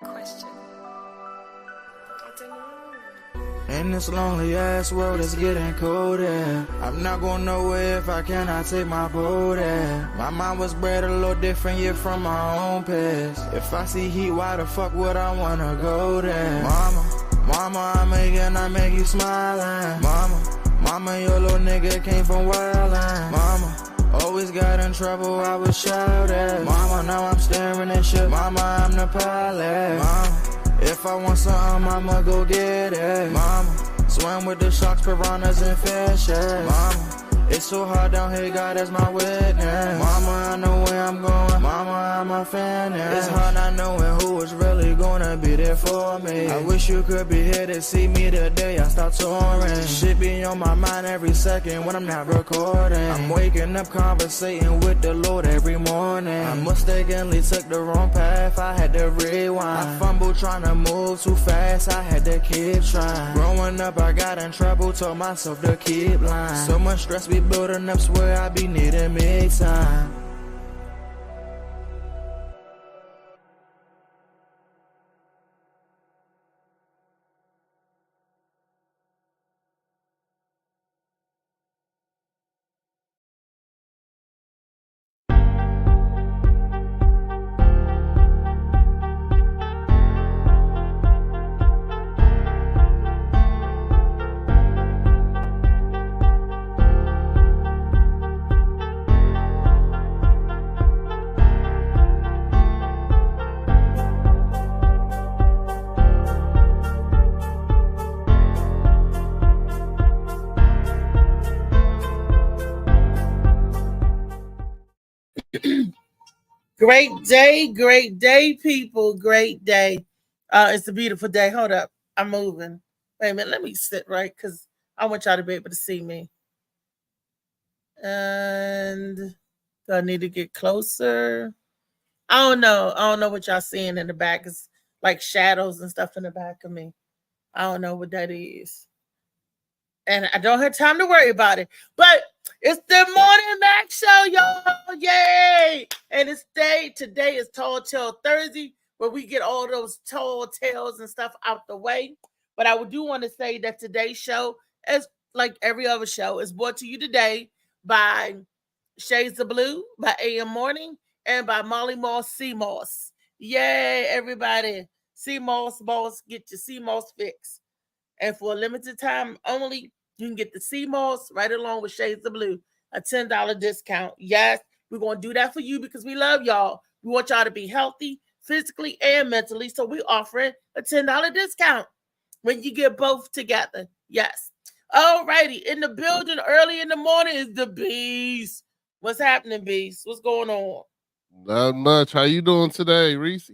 Question. I don't know. In this lonely ass world, it's getting colder. I'm not going nowhere if I cannot take my boat there. My mind was bred a little different, yeah, from my own past. If I see heat, why the fuck would I wanna go there? Mama, I make you smile. Mama, your little nigga came from wildin'. Mama, always got in trouble, I was shouted. Mama, now I'm staring at shit. Mama, I'm the pilot. Mama, if I want something, I'ma go get it. Mama, swim with the sharks, piranhas, and fishes. Mama, it's so hard down here, God is my witness. Mama, I know where I'm going. Mama, I'm a fan. It's hard not knowing who is really gonna be there for me. I wish you could be here to see me the day I start touring. Shit be on my mind every second when I'm not recording. I'm waking up conversating with the Lord every morning. I mistakenly took the wrong path, I had to rewind. I fumbled trying to move too fast, I had to keep trying. Growing up, I got in trouble, told myself to keep lying. So much stress be building up, swear I be needing me time. Great day, people. Great day. It's a beautiful day. Hold up. I'm moving. Wait a minute. Let me sit right because I want y'all to be able to see me. And do I need to get closer? I don't know. I don't know what y'all seeing in the back. It's like shadows and stuff in the back of me. I don't know what that is. And I don't have time to worry about it. But it's the Morning Mac Show, y'all. Yay! And today is Tall Tale Thursday, where we get all those tall tales and stuff out the way. But I do want to say that today's show, as like every other show, is brought to you today by Shades of Blue, by AM Morning, and by Molly Moss Sea Moss. Yay, everybody. Sea Moss Boss, get your Sea Moss fix. And for a limited time only, you can get the Sea Moss right along with Shades of Blue, a $10 discount. Yes, we're going to do that for you because we love y'all. We want y'all to be healthy, physically and mentally. So we're offering a $10 discount when you get both together. Yes. All righty. In the building early in the morning is the Beast. What's happening, Beast? What's going on? Not much. How you doing today, Reese?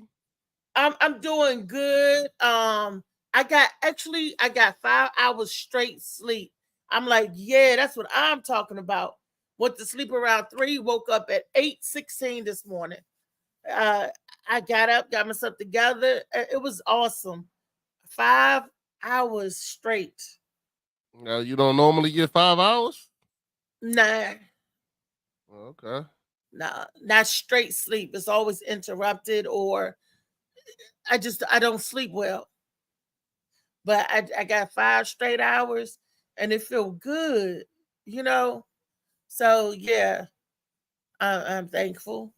I'm doing good. I got 5 hours straight sleep. I'm like, yeah, that's what I'm talking about. Went to sleep around 3, woke up at 8:16 this morning. I got up, got myself together. It was awesome. 5 hours straight. Now you don't normally get 5 hours? Nah, Okay. nah, not straight sleep. It's always interrupted, or I don't sleep well. But I got 5 straight hours and it feel good, you know. So yeah, I'm thankful.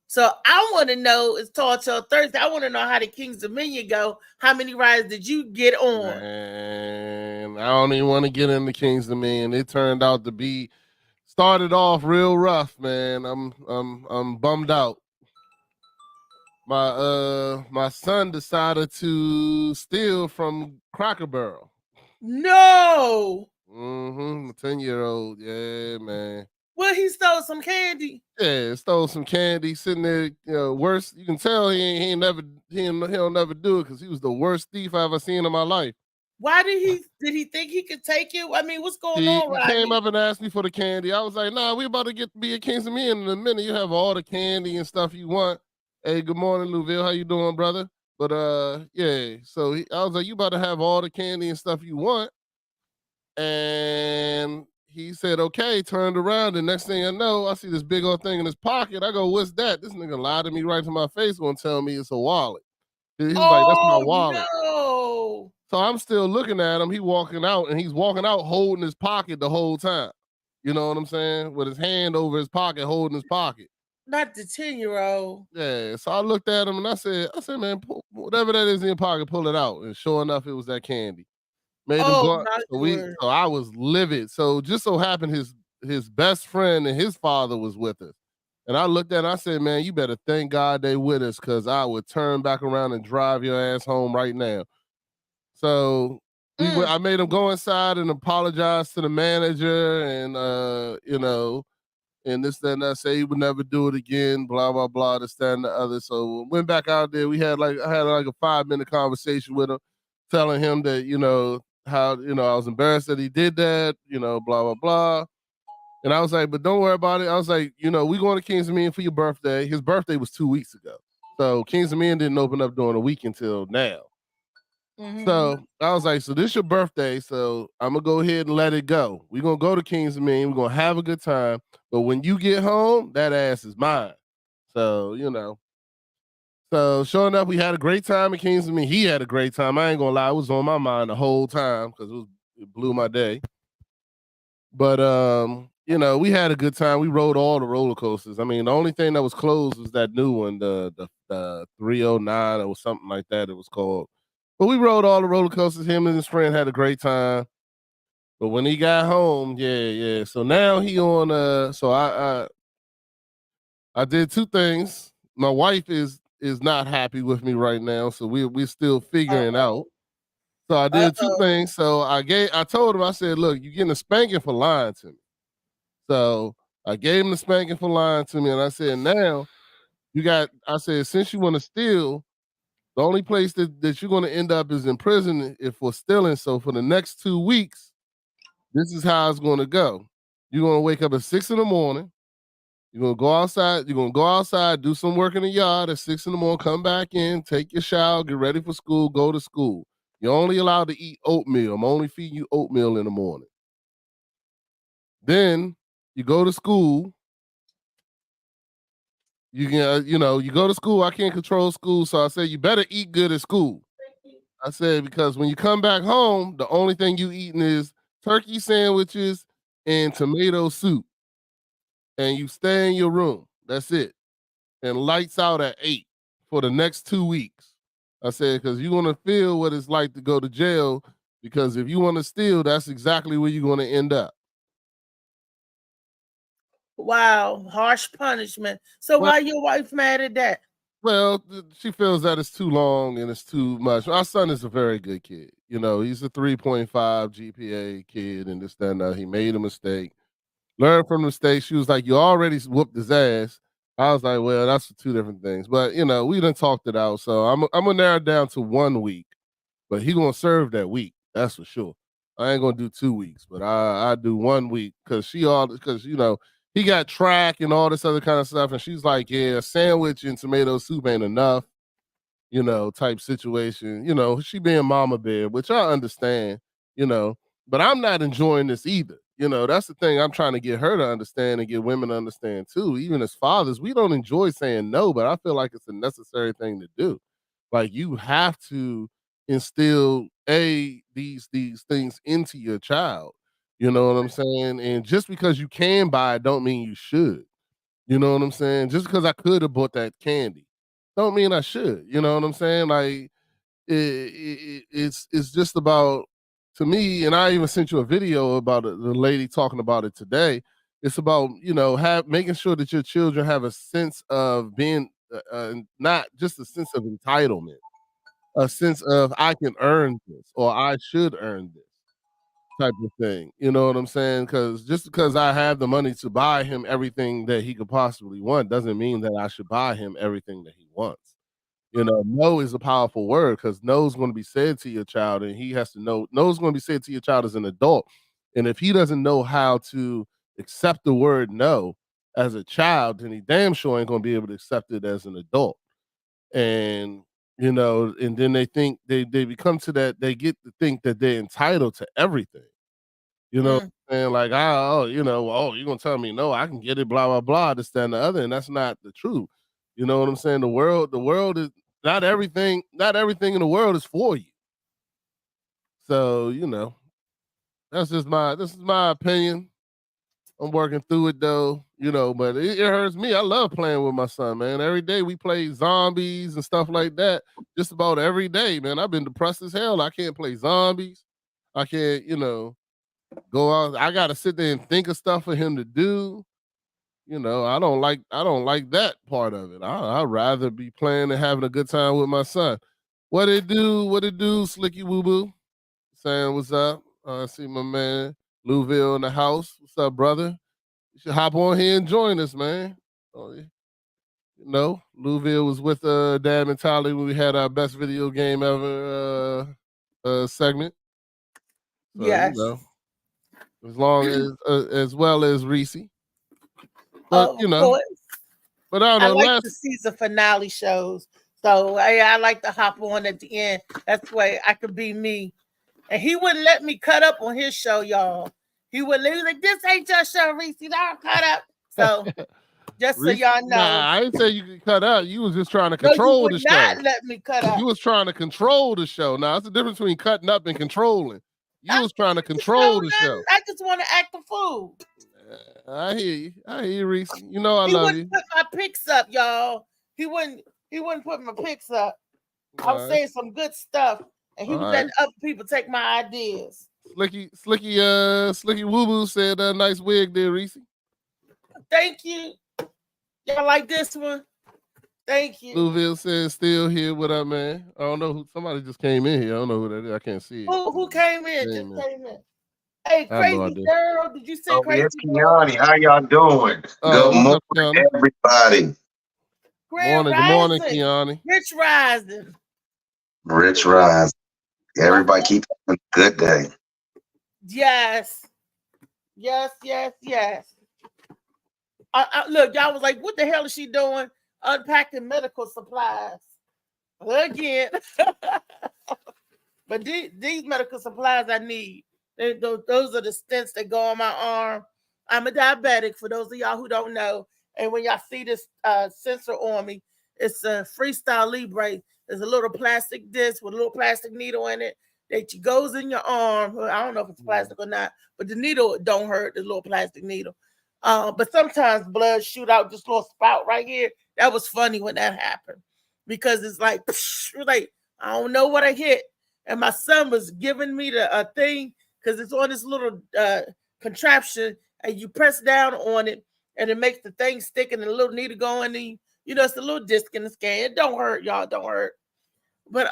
So I want to know, it's Tall Tale Thursday. I want to know how the King's Dominion go. How many rides did you get on? Man, I don't even want to get into King's Dominion. It turned out to be started off real rough, man. I'm bummed out. My son decided to steal from Cracker Barrel. No. 10-year-old. Yeah, man. Well, he stole some candy. Yeah, stole some candy, sitting there, worst. You can tell he'll never do it because he was the worst thief I ever seen in my life. Why did he think he could take it? I mean, what's going on, He Rodney? came up and asked me for the candy. I was like, nah, we about to be at Kings of Men in a minute. You have all the candy and stuff you want. Hey, good morning, Louville. How you doing, brother? But yeah, so I was like, you about to have all the candy and stuff you want. And he said, okay, turned around. And next thing I know, I see this big old thing in his pocket. I go, what's that? This nigga lied to me right to my face, gonna tell me it's a wallet. He was like, that's my Oh wallet. no. So I'm still looking at him. He walking out, and he's walking out holding his pocket the whole time. You know what I'm saying? With his hand over his pocket, holding his pocket. Not the 10-year-old. Yeah. So I looked at him and I said, man, whatever that is in your pocket, pull it out. And sure enough, it was that candy. Made him Oh go. my word. So I was livid. So just so happened his best friend and his father was with us. And I looked at him, I said, man, you better thank God they with us, because I would turn back around and drive your ass home right now. So I made him go inside and apologize to the manager, and and this, that, and that, say he would never do it again, blah, blah, blah, this, that, and the other. So went back out there. I had like a 5-minute conversation with him, telling him that, how, I was embarrassed that he did that, blah, blah, blah. And I was like, but don't worry about it. I was like, we going to Kings Dominion for your birthday. His birthday was 2 weeks ago. So Kings Dominion didn't open up during the week until now. Mhm. So I was like, so this your birthday, so I'm gonna go ahead and let it go. We're gonna go to Kings Dominion, we're gonna have a good time. But when you get home, that ass is mine. So, So sure enough, we had a great time at Kings Dominion. He had a great time. I ain't gonna lie, it was on my mind the whole time because it blew my day. But we had a good time. We rode all the roller coasters. I mean, the only thing that was closed was that new one, the 309 or something like that it was called. But we rode all the roller coasters. Him and his friend had a great time. But when he got home, yeah. So now he on so I did two things. My wife is not happy with me right now, so we're still figuring out. So I did two things. So I told him, I said, look, you're getting a spanking for lying to me. So I gave him the spanking for lying to me, and I said, now I said, since you want to steal, the only place that you're going to end up is in prison if for stealing. So for the next 2 weeks, this is how it's going to go. You're going to wake up at 6 in the morning. You're going to go outside. You're going to go outside, do some work in the yard at 6 in the morning, come back in, take your shower, get ready for school, go to school. You're only allowed to eat oatmeal. I'm only feeding you oatmeal in the morning. Then you go to school. You can, you go to school. I can't control school. So I said, you better eat good at school. I said, because when you come back home, the only thing you eating is turkey sandwiches and tomato soup. And you stay in your room. That's it. And lights out at 8 for the next 2 weeks. I said, because you're going to feel what it's like to go to jail, because if you want to steal, that's exactly where you're going to end up. Wow, harsh punishment. So why your wife mad at that? Well, she feels that it's too long and it's too much. Our son is a very good kid. He's a 3.5 GPA kid, and this, that, and that. He made a mistake. Learn from the mistake. She was like, you already whooped his ass. I was like, well, that's two different things. But, we done talked it out. So I'm going to narrow it down to 1 week. But he going to serve that week. That's for sure. I ain't going to do 2 weeks, but I do 1 week because he got track and all this other kind of stuff. And she's like, yeah, a sandwich and tomato soup ain't enough, type situation. She being mama bear, which I understand, but I'm not enjoying this either. That's the thing I'm trying to get her to understand and get women to understand too. Even as fathers, we don't enjoy saying no, but I feel like it's a necessary thing to do. Like, you have to instill these things into your child. You know what I'm saying? And just because you can buy it don't mean you should. You know what I'm saying? Just because I could have bought that candy don't mean I should. You know what I'm saying? Like, it's just about, to me, and I even sent you a video about the lady talking about it today. It's about, making sure that your children have a sense of being, not just a sense of entitlement, a sense of I can earn this or I should earn this type of thing. You know what I'm saying? Because just because I have the money to buy him everything that he could possibly want doesn't mean that I should buy him everything that he wants. No is a powerful word, because no is going to be said to your child, and he has to know. No is going to be said to your child as an adult. And if he doesn't know how to accept the word no as a child, then he damn sure ain't going to be able to accept it as an adult. And, and then they think they become to that, they get to think that they're entitled to everything. You know what I'm saying? Like, you're going to tell me, no, I can get it, blah, blah, blah, this, that, and the other. And that's not the truth. You know what I'm saying? The world is not everything in the world is for you. So, this is my opinion. I'm working through it though, but it hurts me. I love playing with my son, man. Every day we play zombies and stuff like that. Just about every day, man. I've been depressed as hell. I can't play zombies. I can't, go out. I gotta sit there and think of stuff for him to do. I don't like that part of it. I'd rather be playing and having a good time with my son. What it do, Slicky Woo Boo? Saying what's up. I see my man Louisville in the house. What's up, brother? You should hop on here and join us, man. Louisville was with Dad Mentality when we had our best video game ever segment. So, yes. As long as well as Reese. But but I don't know. I like the season finale shows. So I like to hop on at the end. That's why I could be me. And he wouldn't let me cut up on his show, y'all. He was like, this ain't your show, Reese. Don't cut up. So just so y'all know. Nah, I didn't say you could cut out. You was just trying to control the show. Not let me cut up. You was trying to control the show. Now, it's the difference between cutting up and controlling. You was trying to control the show. I just want to act the fool. I hear you, Reese. I love you. He wouldn't put my pics up, y'all. He wouldn't put my pics up. I was saying some good stuff. And he was letting other people take my ideas. Slicky Woo Boo said nice wig there, Reese. Thank you. Y'all like this one? Thank you. Louisville says still here. What up, man? I don't know who. Somebody just came in here. I don't know who that is. I can't see it. Who came in? Came in. Hey, Crazy Girl, did you say Crazy Girl? Kiani, how y'all doing? Good morning, everybody. Good morning, Kiani. Rich Rising. Everybody keep having a good day. Yes. Look, y'all was like, what the hell is she doing? Unpacking medical supplies. Again. But these medical supplies I need. Those are the stents that go on my arm. I'm a diabetic, for those of y'all who don't know. And when y'all see this sensor on me, it's a Freestyle Libre. There's a little plastic disc with a little plastic needle in it that goes in your arm. I don't know if it's plastic or not, but the needle don't hurt, the little plastic needle. But sometimes blood shoot out this little spout right here. That was funny when that happened because it's like, I don't know what I hit. And my son was giving me the thing because it's on this little contraption and you press down on it and it makes the thing stick and the little needle go in the, it's a little disc in the scan. It don't hurt, y'all. Don't hurt. But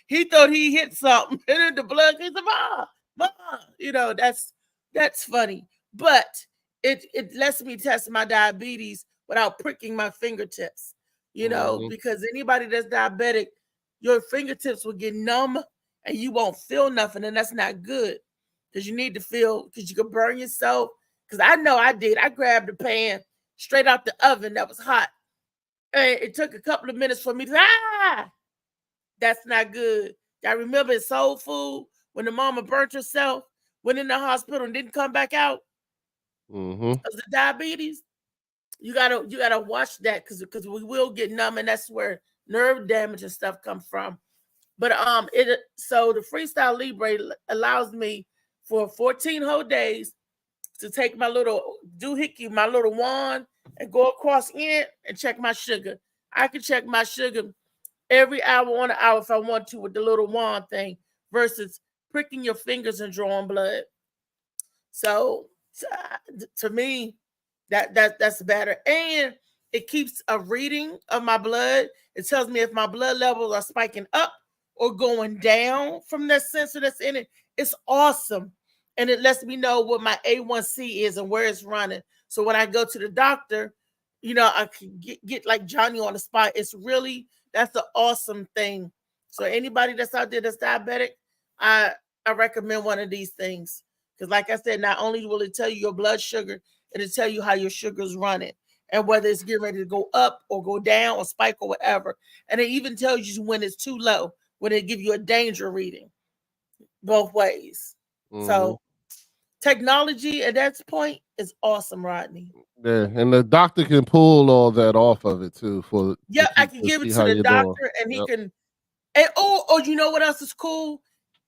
he thought he hit something and then the blood came to that's funny. But it lets me test my diabetes without pricking my fingertips, because anybody that's diabetic, your fingertips will get numb and you won't feel nothing. And that's not good because you need to feel, because you can burn yourself. Because I know I did. I grabbed the pan straight out the oven that was hot. And it took a couple of minutes for me to, that's not good. I remember in Soul Food when the mama burnt herself, went in the hospital and didn't come back out. Because of diabetes. You gotta watch that because we will get numb, and that's where nerve damage and stuff come from. But so the Freestyle Libre allows me for 14 whole days to take my little doohickey, my little wand, and go across in and check my sugar. I can check my sugar every hour on an hour if I want to with the little wand thing versus pricking your fingers and drawing blood. So to me, that's better. And it keeps a reading of my blood. It tells me if my blood levels are spiking up or going down from that sensor that's in it. It's awesome. And it lets me know what my A1C is and where it's running. So when I go to the doctor, I can get like Johnny on the spot. That's an awesome thing. So anybody that's out there that's diabetic, I recommend one of these things. Because like I said, not only will it tell you your blood sugar, it'll tell you how your sugar's running and whether it's getting ready to go up or go down or spike or whatever. And it even tells you when it's too low, when it give you a danger reading both ways. So technology at that point is awesome, Rodney. Yeah, and the doctor can pull all that off of it too. Yeah, I can give it to the doctor, and he can. And you know what else is cool?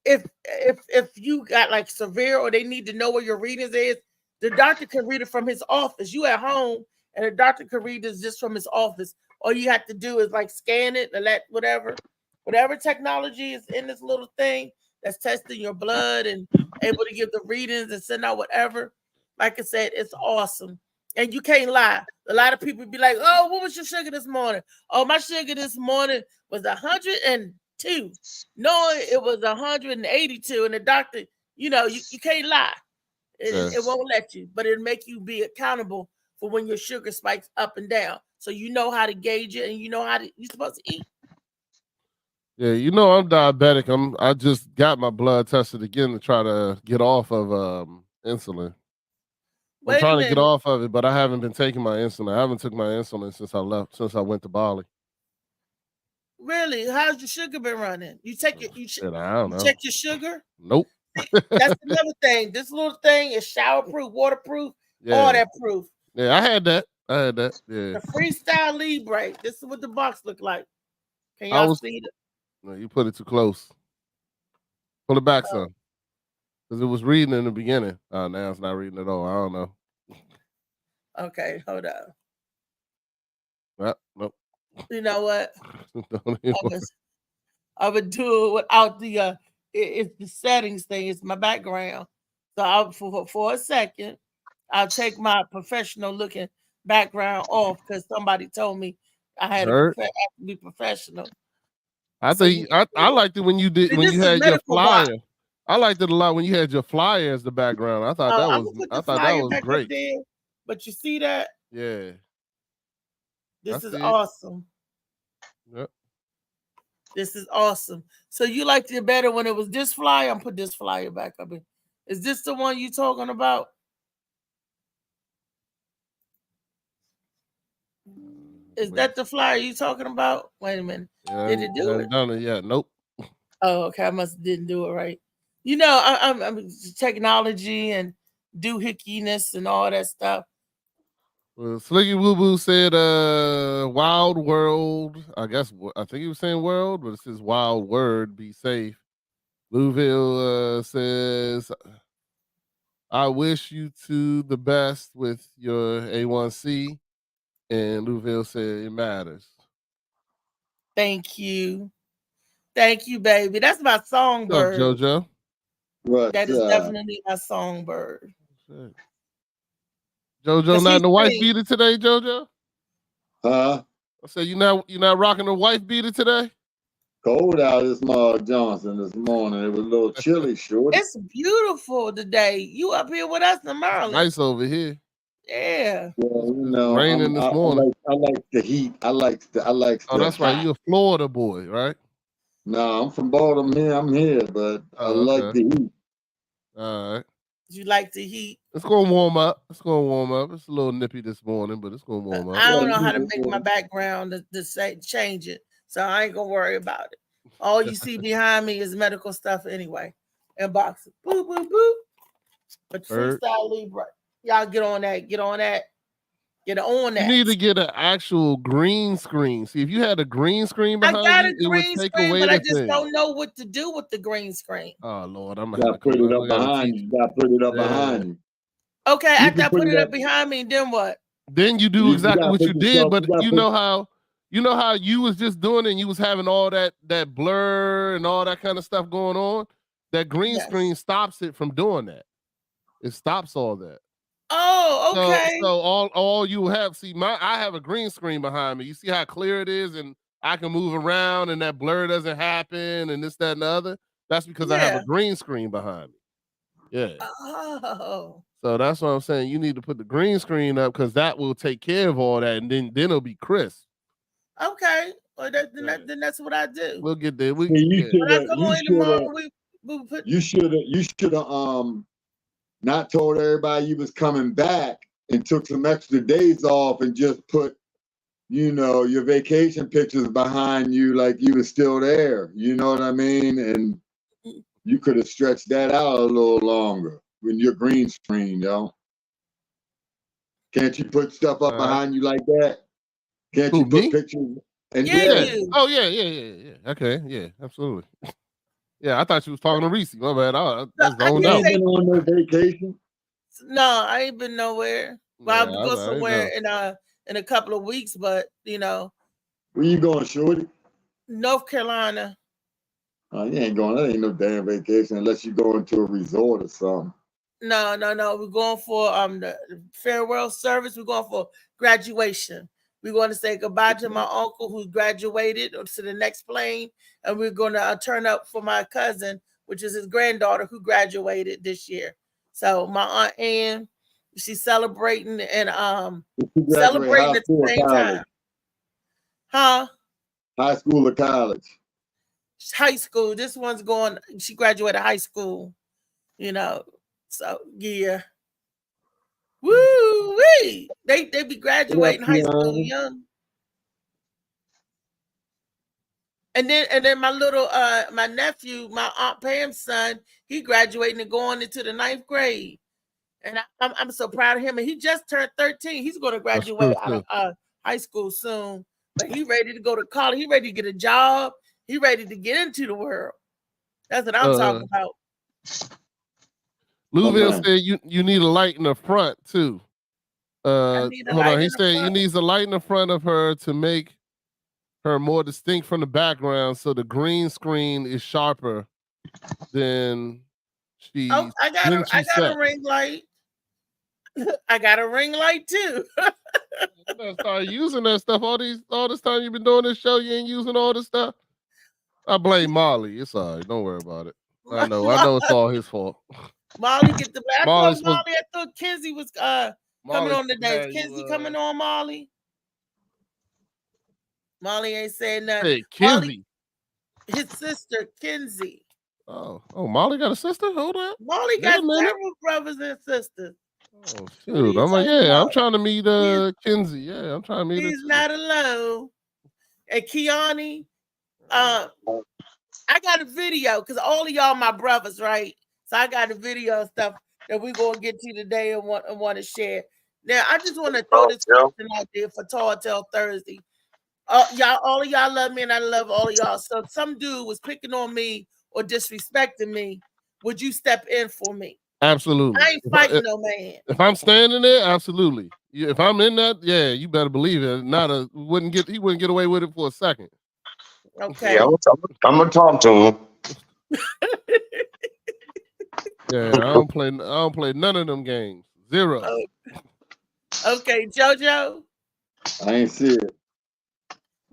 If you got like severe or they need to know where your readings is, the doctor can read it from his office. You at home, and the doctor can read this just from his office. All you have to do is like scan it and let whatever technology is in this little thing that's testing your blood and able to give the readings and send out whatever. Like I said, it's awesome. And you can't lie. A lot of people be like, oh, what was your sugar this morning? Oh, my sugar this morning was 102. No, it was 182. And the doctor, you can't lie. It won't let you, but it'll make you be accountable for when your sugar spikes up and down. So you know how to gauge it and you know you're supposed to eat. Yeah, I'm diabetic. I just got my blood tested again to try to get off of insulin. I'm trying to get off of it, but I haven't been taking my insulin. I haven't took my insulin since I went to Bali. Really? How's your sugar been running? You take it. I don't know. Check your sugar? Nope. That's another thing. This little thing is shower-proof, waterproof, all that proof. Yeah, I had that. Yeah. The Freestyle Libre. This is what the box look like. Can y'all see it? No, you put it too close. Pull it back some. Because it was reading in the beginning. Oh, now it's not reading at all. I don't know. Okay, hold on. Nope. You know what? I would do it without the it's the settings thing. It's my background. So for a second, I'll take my professional looking background off because somebody told me I had to be professional. I think I liked it when you did when you had your flyer. Box. I liked it a lot when you had your flyer as the background. I thought that was great. There, but you see that? Yeah. This is awesome. Yep. This is awesome. So you liked it better when it was this flyer? I'm put this flyer back up in. Is this the one you talking about? Is that the flyer you talking about? Wait a minute. Did it do it? Done it yet. Nope. Oh, okay. I didn't do it right. I'm technology and doohickeyness and all that stuff. Well, Slicky Woo Boo said Wild World. I think he was saying world, but it says Wild Word, be safe. Louisville says, I wish you two the best with your A1C. And Louisville said it matters. Thank you. Thank you, baby. That's my songbird. What's up, JoJo? That is definitely my songbird. JoJo not in the wife beater today, JoJo? Huh? I said you not rocking the wife beater today? Cold out this Johnson this morning. It was a little chilly, short. It's beautiful today. You up here with us in Maryland? Nice over here. Yeah. Well, raining this morning. I like the heat. I like. Oh, that's right. You're a Florida boy, right? No, I'm from Baltimore. I'm here, but I like the heat. All right. You like the heat? It's gonna warm up. It's a little nippy this morning, but it's gonna warm up. I don't know how to make my background to change it, so I ain't gonna worry about it. All you see behind me is medical stuff anyway, and boxes. Boop boop boop. But Freestyle Libre, y'all get on that. You need to get an actual green screen. See, if you had a green screen behind you, it would take away the thing. But I just don't know what to do with the green screen. Oh Lord, I'm gonna put it up behind you. Got to put it up behind you. Okay, after I put it up behind me, then what? Then you do exactly what you did, but you know how you was just doing it and you was having all that blur and all that kind of stuff going on. That green screen stops it from doing that. It stops all that. Oh, okay. So all you have, I have a green screen behind me. You see how clear it is, and I can move around, and that blur doesn't happen, and this, that, and the other. That's because I have a green screen behind me. Yeah. Oh. So that's what I'm saying. You need to put the green screen up because that will take care of all that, and then it'll be crisp. Okay. Well, then that's what I do. We'll get there. You should have not told everybody you was coming back and took some extra days off and just put, your vacation pictures behind you like you were still there. You know what I mean? And you could have stretched that out a little longer. when you're green screen, yo. Can't you put stuff up behind you like that? Can't you put pictures? And You. Oh yeah. Okay, yeah, absolutely. Yeah, I thought you was talking to Reese. My bad. That's the you ain't been on no vacation. No, I ain't been nowhere. Well, Yeah, I would go somewhere in a couple of weeks, but you know. Where you going, Shorty? North Carolina. Oh, you ain't going. That ain't no damn vacation unless you going to a resort or something. No. We're going for the farewell service. We're going for graduation. We're going to say goodbye to my uncle who graduated to the next plane, and we're going to turn up for my cousin, which is his granddaughter who graduated this year. So my Aunt Ann, she's celebrating and celebrating at the same time. Huh? High school or college? High school. This one's going. She graduated high school. You know. So yeah. Woo wee! They be graduating high school young. And then my little my nephew, my Aunt Pam's son, he graduating and going into the 9th grade. And I'm so proud of him. And he just turned 13. He's going to graduate out of high school soon. But he ready to go to college. He ready to get a job. He ready to get into the world. That's what I'm talking about. Louisville said you need a light in the front too. Hold on. He said you need a light in the front of her to make her more distinct from the background, so the green screen is sharper than she. Oh, I got a ring light. I got a ring light too. You better start using that stuff. All this time you've been doing this show, you ain't using all this stuff. I blame Molly. It's all right. Don't worry about it. I know it's all his fault. Molly get the black. I thought Kenzie was coming on today. Is Kenzie coming on, Molly? Molly ain't saying nothing. Hey, Kenzie. His sister, Kenzie. Oh, Molly got a sister? Hold on. Molly got several brothers and sisters. Oh, shoot. I'm like, I'm trying to meet Kenzie. Yeah, I'm trying to meet her. He's not alone. And Kiani, I got a video because all of y'all my brothers, right? So I got a video and stuff that we're going to get to today and want to share. Now, I just want to throw this question out there for Tall Tale Thursday. All of y'all love me and I love all of y'all. So if some dude was picking on me or disrespecting me, would you step in for me? Absolutely. I ain't fighting no man. If I'm standing there, absolutely. If I'm in that, yeah, you better believe it. He wouldn't get away with it for a second. Okay. Yeah, I'm gonna talk to him. Yeah, I don't play none of them games. Zero. Okay, JoJo. I ain't see it.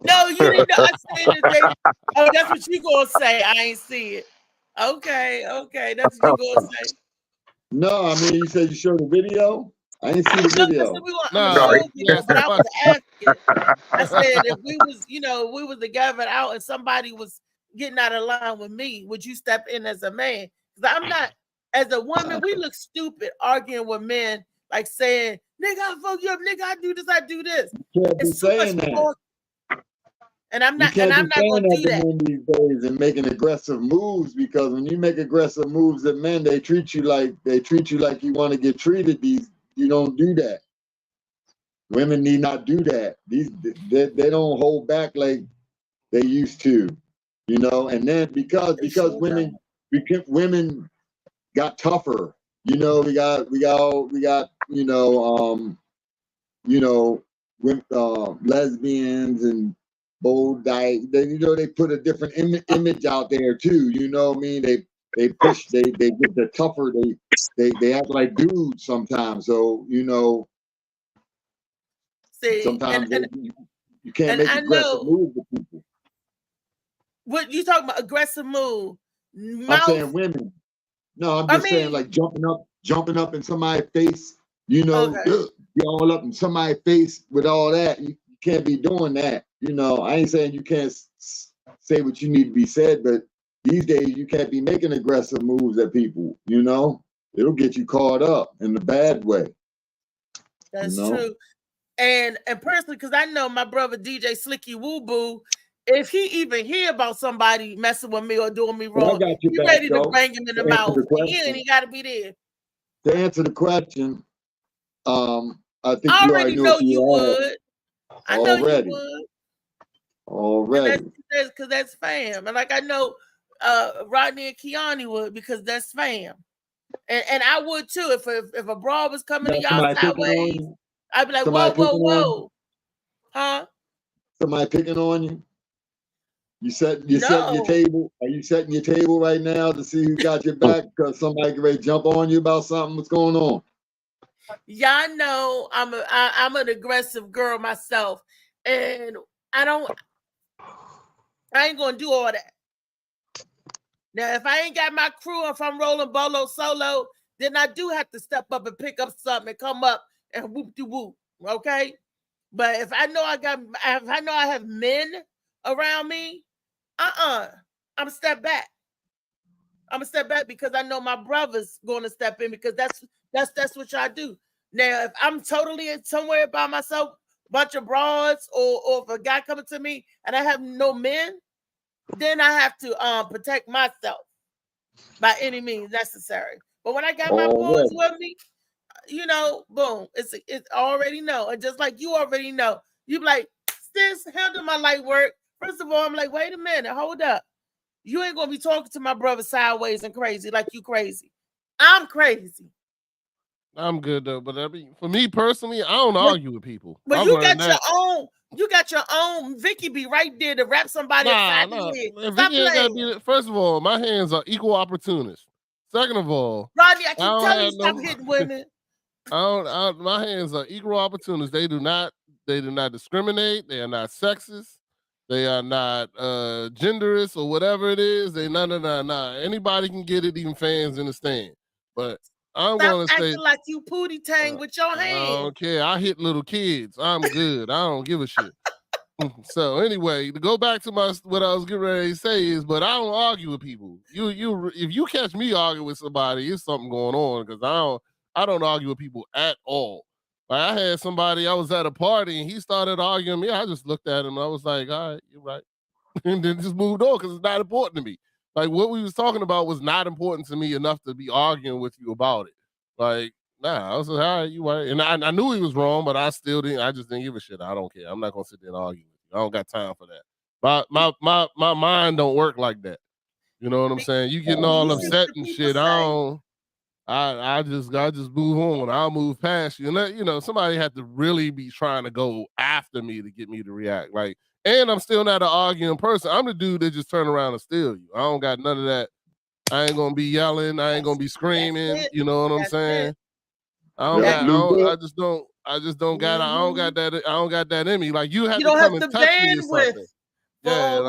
No, you didn't know. I said it. Oh, that's what you gonna say. I ain't see it. Okay, that's what you gonna say. No, I mean you said you showed the video. I didn't see the video. But I was asking. I said if we was together out and somebody was getting out of line with me, would you step in as a man? Because I'm not. As a woman, we look stupid arguing with men, like saying, "Nigga, I fuck you up. Nigga, I do this. I do this." You can't be saying that. And I'm not going to do that these days and making aggressive moves, because when you make aggressive moves at men, they treat you like you want to get treated. You don't do that. Women need not do that. They don't hold back like they used to, And then because women got tougher, we got lesbians and bold diet. They put a different image out there too. You know what I mean? They push. They get the tougher. They act like dudes sometimes. So sometimes you can't make aggressive moves with people. What you talking about? Aggressive move? I'm saying women. No, I'm just saying like jumping up in somebody's face. Get all up in somebody's face with all that. You can't be doing that. I ain't saying you can't say what you need to be said, but these days you can't be making aggressive moves at people. It'll get you caught up in the bad way. That's true. And personally, because I know my brother DJ Slicky Woo Boo, if he even hear about somebody messing with me or doing me wrong, you ready to bang him in the mouth. He got to be there. to answer the question, I think I you already knew know if you had would. I know you already. would. Already. Because that's fam. And like I know Rodney and Keanu would, because that's fam. And I would too. If a broad was coming to Got y'all somebody picking on sideways, you? I'd be like, Somebody whoa, whoa, picking on you? whoa. Huh? Somebody picking on you? You setting your No. table? Are you setting your table right now to see who got your back because somebody get ready to jump on you about something? What's going on? Y'all know I'm an aggressive girl myself, and I ain't gonna do all that. Now, if I ain't got my crew, if I'm rolling bolo solo, then I do have to step up and pick up something and come up and whoop de whoop. Okay, but if I know I have men around me, I'm gonna step back. I'm gonna step back because I know my brother's going to step in, because that's what y'all do. Now, if I'm totally somewhere by myself, bunch of broads, or if a guy coming to me and I have no men, then I have to protect myself by any means necessary. But when I got my boys with me, you know, boom, it's already know. And just like you already know, you be like, sis, handle my light work. First of all, I'm like, wait a minute, hold up. You ain't gonna be talking to my brother sideways and crazy like you crazy. I'm crazy. I'm good though, but I mean, for me personally, I don't argue with people. But you got your own. You got your own. Vicky be right there to wrap somebody upside the head. Stop playing. First of all, my hands are equal opportunists. Second of all, Rodney, I keep telling you, stop hitting women. My hands are equal opportunists. They do not discriminate. They are not sexist. They are not genderist or whatever it is. They nah. Anybody can get it, even fans in the stand. But I'm going to say, acting like you pootie tang with your hands. I don't care. I hit little kids. I'm good. I don't give a shit. So anyway, to go back to what I was getting ready to say is, but I don't argue with people. If you catch me arguing with somebody, it's something going on, because I don't argue with people at all. Like, I had somebody, I was at a party and he started arguing with me. I just looked at him and I was like, all right, you're right. And then just moved on, because it's not important to me. Like, what we was talking about was not important to me enough to be arguing with you about it. Like, nah, I was like, all right, you right. And I knew he was wrong, but I just didn't give a shit. I don't care. I'm not gonna sit there and argue with you. I don't got time for that. My mind don't work like that. You know what I'm saying? You getting all upset and shit. I just move on. I'll move past you. And you know, somebody had to really be trying to go after me to get me to react. Like, and I'm still not an arguing person. I'm the dude that just turn around and steal you. I don't got none of that. I ain't gonna be yelling. I ain't gonna be screaming. You know what I'm saying? I just don't got that in me. Like, you have to come and touch me or something. Yeah,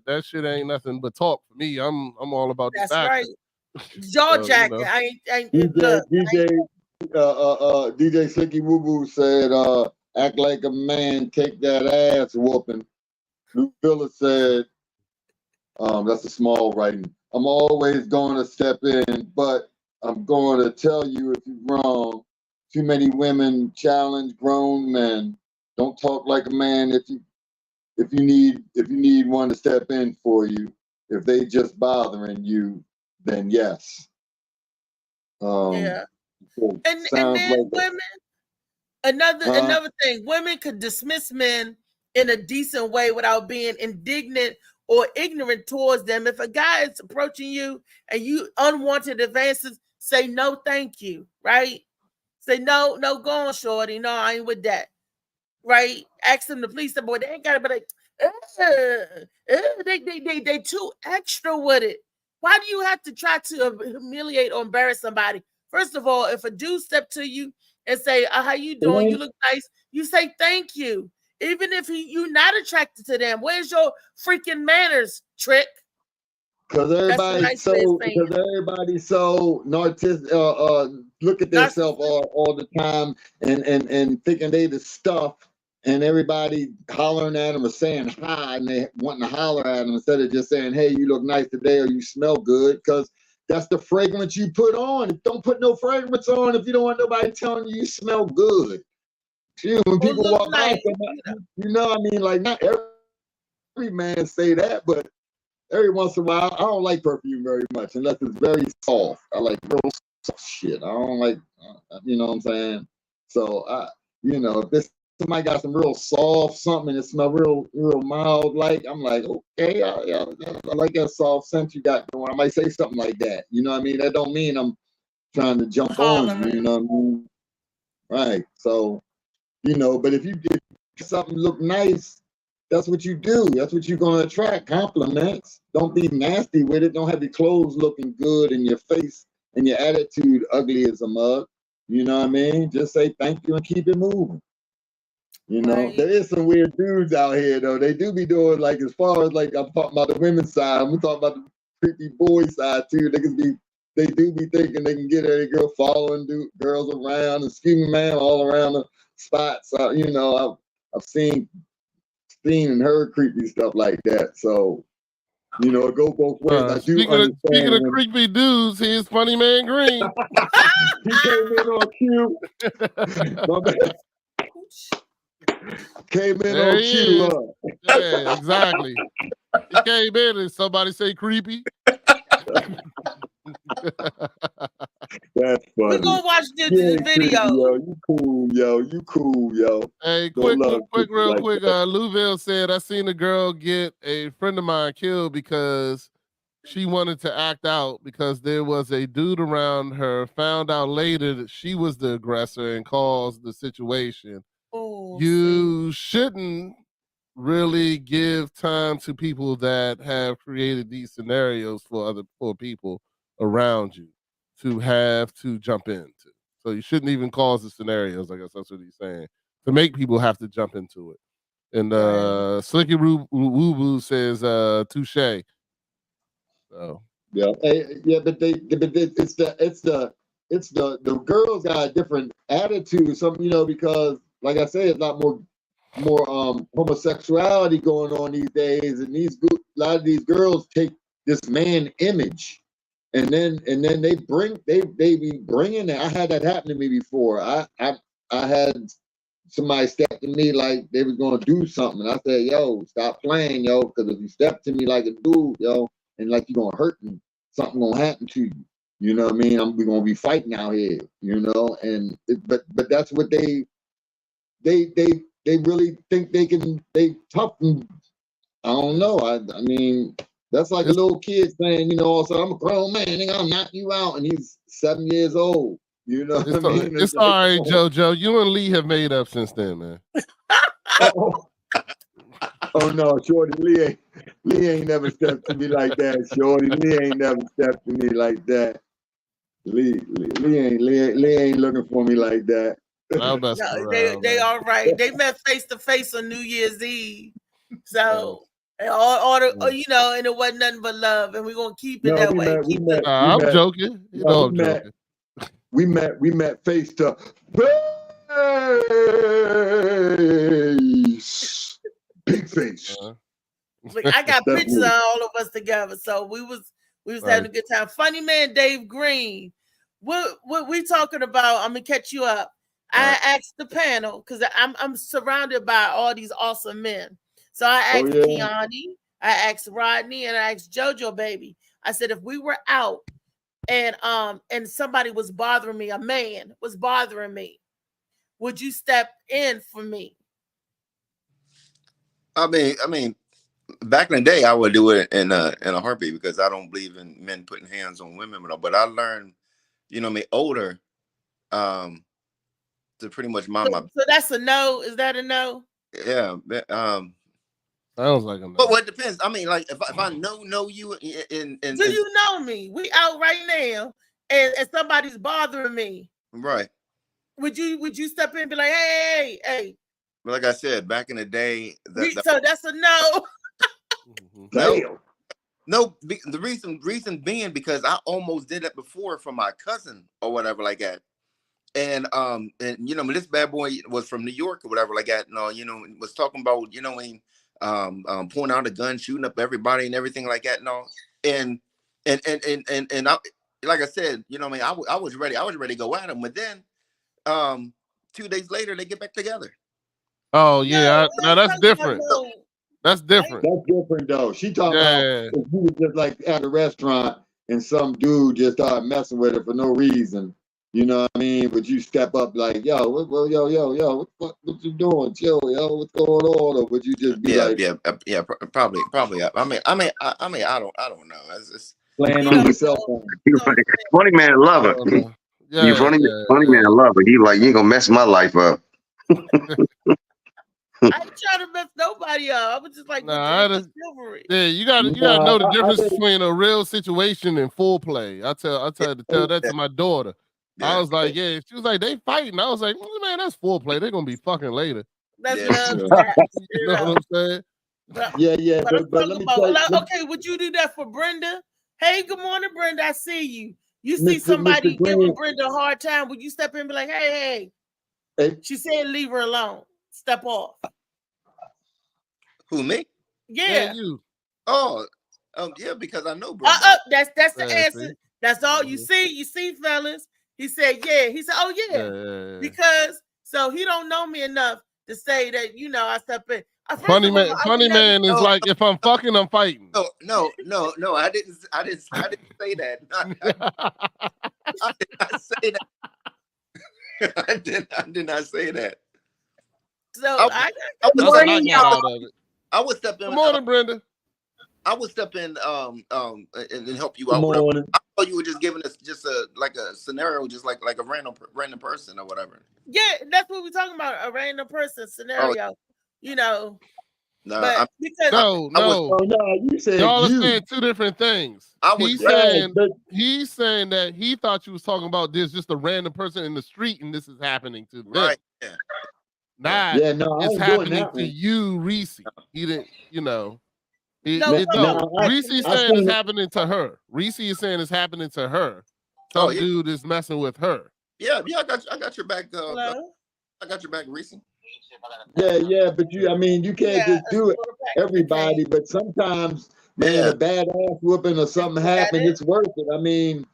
that shit ain't nothing but talk for me. I'm all about this action. That's right. Jaw jacket. You know. DJ Slicky Woo Woo said, act like a man, take that ass whooping. New Phillips said, that's a small writing. I'm always going to step in, but I'm going to tell you if you're wrong. Too many women challenge grown men. Don't talk like a man if you need one to step in for you. If they just bothering you, then yes. Yeah. And then like women, another thing, women could dismiss men in a decent way without being indignant or ignorant towards them. If a guy is approaching you and you unwanted advances, say no, thank you, right? Say no, go on, shorty. No, I ain't with that, right? Ask them to please the boy. They ain't gotta be like, they too extra with it. Why do you have to try to humiliate or embarrass somebody? First of all, if a dude step to you and say, how you doing? You look nice. You say thank you. Even if you're not attracted to them. Where's your freaking manners, Trick? Because everybody's so narcissistic, look at themselves all the time and thinking they the stuff, and everybody hollering at them or saying hi, and they wanting to holler at them instead of just saying, hey, you look nice today, or you smell good, because that's the fragrance you put on. Don't put no fragrance on if you don't want nobody telling you smell good. When people walk by, you know, I mean, like, not every man say that, but every once in a while, I don't like perfume very much unless it's very soft. I like real shit. I don't like, you know what I'm saying? So if this somebody got some real soft something that smell real mild, like I'm like, okay, I like that soft scent you got going. I might say something like that. You know what I mean? That don't mean I'm trying to jump on you. You know what I mean? Right. So, but if something look nice, that's what you do. That's what you're gonna attract. Compliments. Don't be nasty with it. Don't have your clothes looking good and your face and your attitude ugly as a mug. You know what I mean? Just say thank you and keep it moving. Right. There is some weird dudes out here though. They do be doing like, as far as like, I'm talking about the women's side. I'm talking about the creepy boy side too. They do be thinking they can get a girl following girls around and screaming man all around the spots. I've seen and heard creepy stuff like that. So, it go both ways. I do understand. Speaking of creepy dudes, here's Funny Man Green. He came in on cue. Came in there on cue. Huh? Yeah, exactly. He came in and somebody say creepy. That's funny. We're gonna watch this video. Yo, you cool, yo. Hey, real quick. Louville said, I seen a girl get a friend of mine killed because she wanted to act out because there was a dude around her, found out later that she was the aggressor and caused the situation. You shouldn't really give time to people that have created these scenarios for people around you to have to jump into. So you shouldn't even cause the scenarios. I guess that's what he's saying, to make people have to jump into it. And Slicky Woo Boo says touche. So yeah, but it's the girls got a different attitude. Because like I said, it's a lot more homosexuality going on these days, and a lot of these girls take this man image, and then they be bringing it. I had that happen to me before. I had somebody step to me like they was gonna do something, and I said, "Yo, stop playing, yo, because if you step to me like a dude, yo, and like you're gonna hurt me, something gonna happen to you. You know what I mean? We're gonna be fighting out here, and but that's what they really think they tough. And I don't know. I mean, that's like a little kid saying, also I'm a grown man, nigga, I'll knock you out, and he's 7 years old. You know what I mean? It's all right, JoJo. You and Lee have made up since then, man. Oh no, Shorty, Lee ain't never stepped to me like that. Shorty, Lee ain't never stepped to me like that. Lee ain't looking for me like that. No, they all right. They met face to face on New Year's Eve. So and it wasn't nothing but love, and we're gonna keep it that way. I'm joking. I'm joking. We met face to face. Big face. Look, I got pictures of all of us together. So we was having a good time. Funny Man Dave Green. What we talking about? I'm gonna catch you up. I asked the panel because I'm surrounded by all these awesome men. So I asked Keani, I asked Rodney, and I asked JoJo Baby. I said, if we were out and somebody was bothering me, a man was bothering me, would you step in for me? I mean, back in the day, I would do it in a heartbeat because I don't believe in men putting hands on women. But I learned, older, to pretty much mind my. So that's a no. Is that a no? Yeah. Sounds like a no. But what depends? I mean, like if I know you and do you know me? We out right now, and somebody's bothering me. Right. Would you step in and be like, hey? But like I said, back in the day, so that's a no. No, the reason being because I almost did that before for my cousin or whatever like that, and this bad boy was from New York or whatever like that. No, was talking about when pulling out a gun, shooting up everybody and everything like that. No, and I, like I said, I was ready. I was ready to go at him, but then 2 days later they get back together. Oh yeah, now that's different. That's different. That's different though. She talking about if you was just like at a restaurant and some dude just started messing with her for no reason. You know what I mean? But you step up like, yo, what you doing? Chill, yo, what's going on? Or would you just be like, probably. I mean, I don't know. It's just, playing You on know, your cell phone? You funny man, love her. Yeah, You funny man, love her. You like, you ain't gonna mess my life up. I ain't trying to mess nobody up. I was just like, Nah, what's the chivalry? Yeah, you gotta know the difference between a real situation and full play. I tell that to my daughter. I was like, yeah. She was like, they fighting. I was like, man, that's full play. They're gonna be fucking later. That's Yeah. love. You know what I'm saying? Yeah. But let me tell you, okay, would you do that for Brenda? Hey, good morning, Brenda. I see you. You see Mr. somebody Green. giving Brenda a hard time. Would you step in and be like, hey? She said, leave her alone. Step off. Who, me? Yeah. You. Oh, yeah, because I know Brenda. That's the answer. See? That's all you see, fellas. He said, yeah. He said, oh yeah. Because so he don't know me enough to say that, I step in. Funny man is like, if I'm fucking, I'm fighting. No. I didn't say that. I did not say that. I did not say that. So I would step in. Good morning, Brenda. I would step in and help you out. Morning. I thought you were just giving us just a scenario, just like a random person or whatever. Yeah, that's what we're talking about, a random person scenario. No, you said y'all are saying two different things. He's saying that he thought you was talking about this just a random person in the street and this is happening to them. Right. Yeah. It's happening to you, Reese. He didn't, Reese is saying it's happening to her. Reese is saying it's happening to her. Some dude is messing with her. Yeah, I got your back. I got your back, Reese. Yeah, but you can't just do it, everybody. But sometimes, man, a bad ass whooping or something happen, it's worth it. I mean,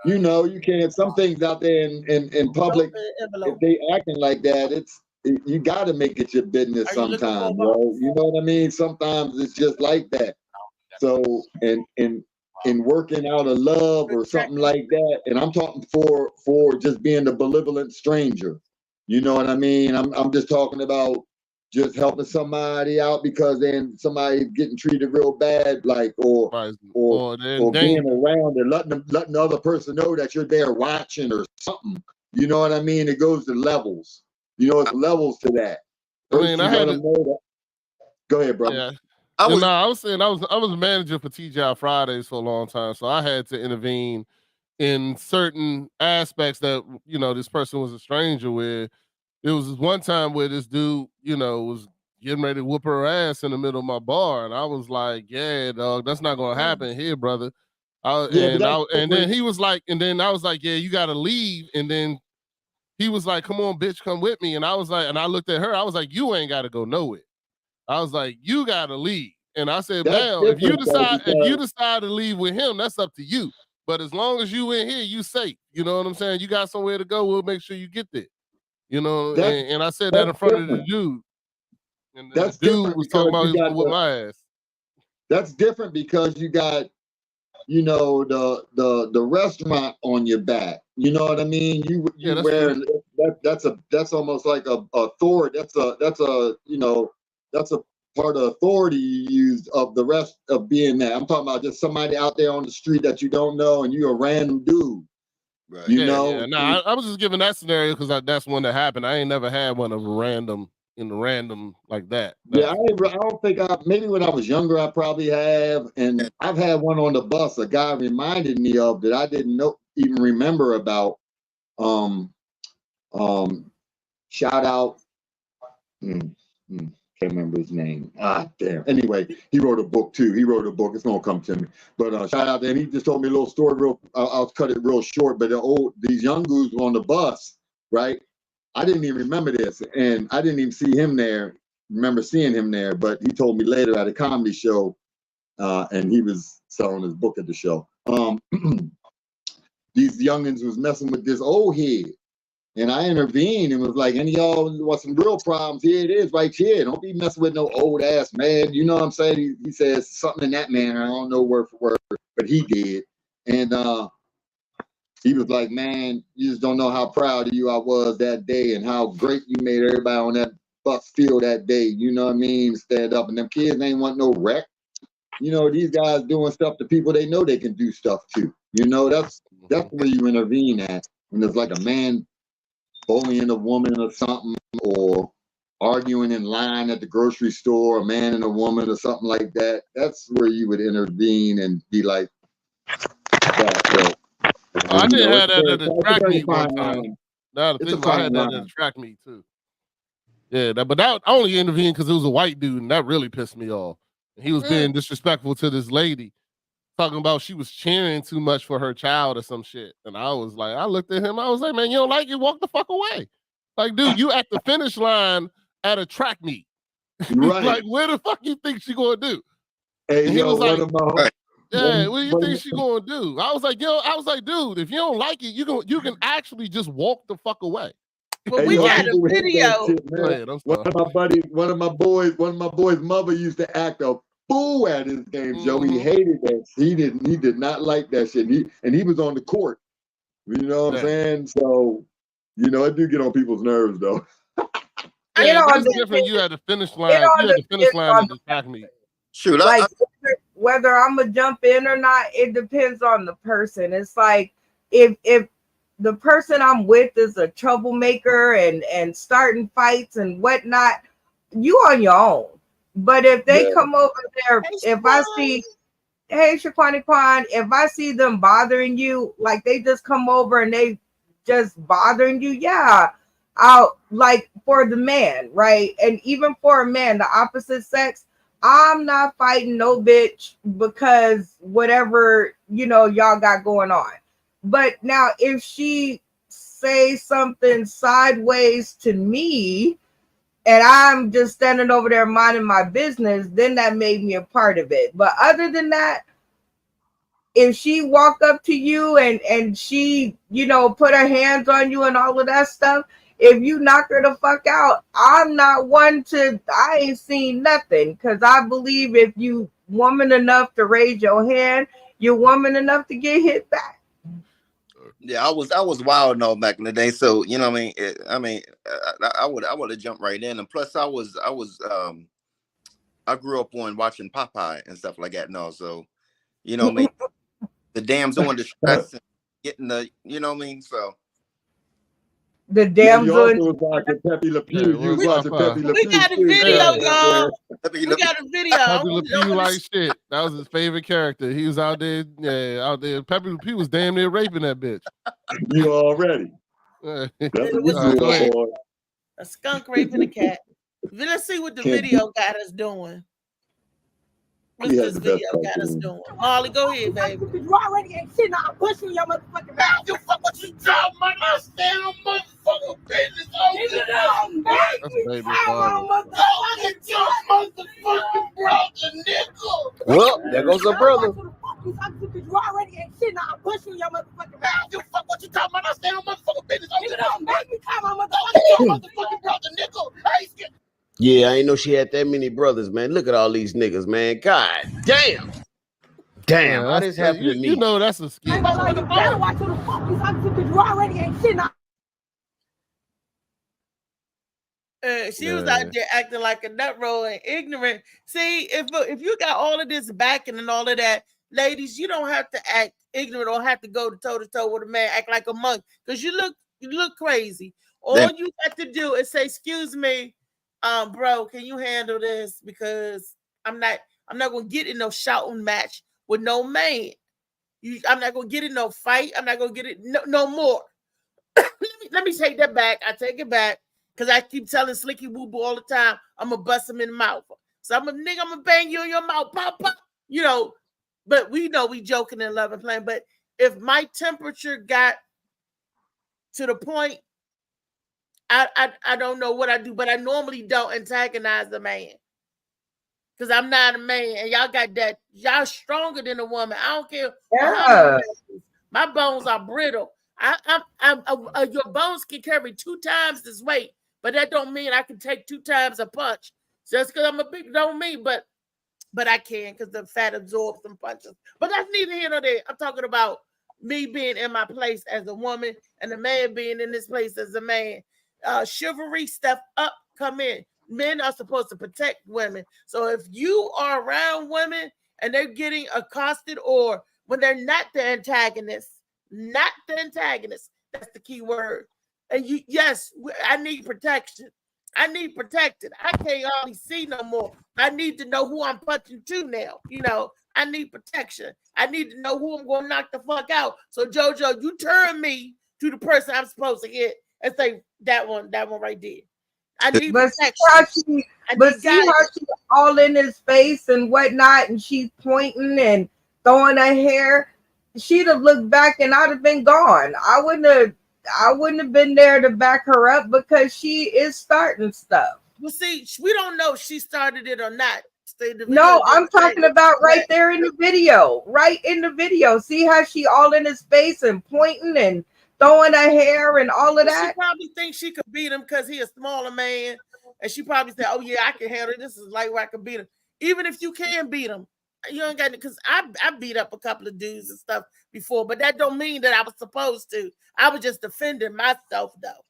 you can't. Some things out there in public, if they acting like that, you got to make it your business sometimes, bro. You know what I mean? Sometimes it's just like that. So, in working out of love or something like that, and I'm talking for just being a benevolent stranger. You know what I mean? I'm just talking about just helping somebody out because then somebody getting treated real bad, like or being around and letting the other person know that you're there watching or something. You know what I mean? It goes to levels. It's levels to that. First, go ahead, bro. Yeah. I was saying I was a manager for TGI Fridays for a long time, so I had to intervene in certain aspects that this person was a stranger with. There was this one time where this dude, was getting ready to whoop her ass in the middle of my bar, and I was like, "Yeah, dog, that's not gonna happen here, brother." And then he was like, and then I was like, "Yeah, you gotta leave." And then he was like, "Come on, bitch, come with me." And I was like, and I looked at her, I was like, "You ain't gotta go nowhere." I was like, "You gotta leave." And I said, "Well, if you decide to leave with him, that's up to you. But as long as you in here, you safe. You know what I'm saying? You got somewhere to go, we'll make sure you get there." And I said that in front of the dude. And the dude was talking about he was gonna whip my ass. That's different because you got, the restaurant on your back. You know what I mean? You wear that's almost like a authority. That's a part of authority you use of the rest of being that. I'm talking about just somebody out there on the street that you don't know and you're a random dude. Right. No, I was just giving that scenario because that's one that happened. I ain't never had one of random like that. I don't think maybe when I was younger, I probably have. And I've had one on the bus. A guy reminded me of that I didn't even remember about. Shout out. Can't remember his name. Damn. Anyway, he wrote a book too. It's gonna come to me. But shout out there. And he just told me a little story. I'll cut it real short. But these young dudes were on the bus, right? I didn't even remember this, and I didn't even see him there. Remember seeing him there, but he told me later at a comedy show, and he was selling his book at the show. These youngins was messing with this old head. And I intervened and was like, any of y'all want some real problems? Here it is right here. Don't be messing with no old ass man. You know what I'm saying? He says something in that manner. I don't know word for word, but he did. And he was like, man, you just don't know how proud of you I was that day and how great you made everybody on that bus feel that day. You know what I mean? Stand up. And them kids ain't want no wreck. You know, these guys doing stuff to people they know they can do stuff to. You know, that's where you intervene at. When there's like a man bullying a woman or something, or arguing in line at the grocery store, a man and a woman or something like that. That's where you would intervene and be like, that. I You did know, have that it's at the a track very meet one fine time. line. Now the It's thing a about I fine had that at line. the track meet too. Yeah, but that I only intervened because it was a white dude, and that really pissed me off. And he was being disrespectful to this lady, talking about she was cheering too much for her child or some shit. And I was like, I looked at him, I was like, man, you don't like it? Walk the fuck away. Like, dude, you at the finish line at a track meet. Right. Like, where the fuck you think she gonna do? Hey, And he yo, was like, Right. yeah, what do you think she gonna do? I was like, dude, if you don't like it, you can actually just walk the fuck away. But Hey, we yo, got a people hate that video. shit, Go man. ahead, I'm One sorry. of my boys' mother used to act a fool at his game, Joe. He Mhm. hated that. He did not like that shit. He was on the court. You know what I'm Yeah. saying? So, you know, it do get on people's nerves though. Yeah, all but it's depends- different. You had the finish it line. all You had the finish depends line on at the track meet. Shoot, like whether I'm gonna jump in or not, it depends on the person. It's like if the person I'm with is a troublemaker and starting fights and whatnot, you on your own. But if they Yeah. come over there, Hey, if I Shaquan. see, hey Shaquani Kwan, if I see them bothering you, like they just come over and they just bothering you, yeah, I'll like for the man, right? And even for a man, the opposite sex, I'm not fighting no bitch because whatever, you know, y'all got going on. But now if she say something sideways to me and I'm just standing over there minding my business, then that made me a part of it. But other than that, if she walk up to you and she, you know, put her hands on you and all of that stuff, if you knock her the fuck out, I'm not one to, I ain't seen nothing. Because I believe if you woman enough to raise your hand, you're woman enough to get hit back. Yeah, I was wild no back in the day. So you know, what I mean, I would have jumped right in. And plus, I grew up on watching Popeye and stuff like that. No, so you know, what I mean, the damsel in distress and getting the, you know, what I mean, so. The Yeah, you damsel. also was watching Pepe Le Pew. Yeah, You was watching Pepe Le We Pew. got a too. video, Yeah. y'all. We got a video. I Pepe Le want Pew to like shit. That was his favorite character. He was out there, out there. Pepe Le Pew was damn near raping that bitch. You already. Yeah. That's what It you was All right, go doing, ahead. boy. a skunk raping a cat. Let's see what the Can't video got us doing. What's He had this the best video got us cartoon. doing? Molly, go ahead, baby. You already ain't shit. Now I'm pushing your motherfucking mouth. You fuck what you talking about? I stand on motherfucking business. Nigga, don't make That's me baby come father. on, motherfucking your motherfucking brother, nigga. Well, there goes a brother. You already ain't shit. Now I'm pushing your motherfucking mouth. You fuck what you talking about? I stand on motherfucking business. Nigga, don't make me come on, motherfucking your motherfucking brother, nigga. I ain't scared. Yeah, I ain't know she had that many brothers, man. Look at all these niggas, man. God damn. Damn, how this happened to me? You know that's a skit. I ain't gonna lie, you better watch who the fuck you talking to, because you already ain't shit. Now She was out there acting like a nut roll and ignorant. See, if you got all of this backing and all of that, ladies, you don't have to act ignorant or have to go toe to toe with a man, act like a monk, because you look crazy. All you got to do is say, "Excuse me, bro, can you handle this? Because I'm not gonna get in no shouting match with no man. I'm not gonna get in no fight. I'm not gonna get it no more." let me take that back. I take it back. Because I keep telling Slicky Boo Boo all the time, I'm going to bust him in the mouth. So I'm going to bang you in your mouth. Pop, pop. You know, but we know we joking and loving playing. But if my temperature got to the point, I don't know what I do. But I normally don't antagonize the man. Because I'm not a man. And y'all got that. Y'all stronger than a woman. I don't care. Yeah. My bones are brittle. Your bones can carry 2 times this weight. But that don't mean I can take 2 times a punch. Just because I'm a big don't mean, but but I can because the fat absorbs some punches. But that's neither here nor there. I'm talking about me being in my place as a woman and the man being in this place as a man. Chivalry, step up, come in. Men are supposed to protect women. So if you are around women and they're getting accosted, or when they're not the antagonist, that's the key word. And yes, I need protection. I need protected. I can't hardly see no more. I need to know who I'm punching to now. I need protection. I need to know who I'm going to knock the fuck out. So JoJo, you turn me to the person I'm supposed to hit and say that one right there. I need protection. See how she's all in his face and whatnot, and she's pointing and throwing her hair. She'd have looked back and I'd have been gone. I wouldn't have been there to back her up because she is starting stuff. Well, see, we don't know if she started it or not. No, I'm talking about right there in the video. Right in the video. See how she all in his face and pointing and throwing her hair and all of that? She probably thinks she could beat him because he's a smaller man. And she probably said, oh, yeah, I can handle it. This is like where I can beat him. Even if you can beat him, you ain't got it. Because I beat up a couple of dudes and stuff before, but that don't mean that I was supposed to. I was just defending myself, though.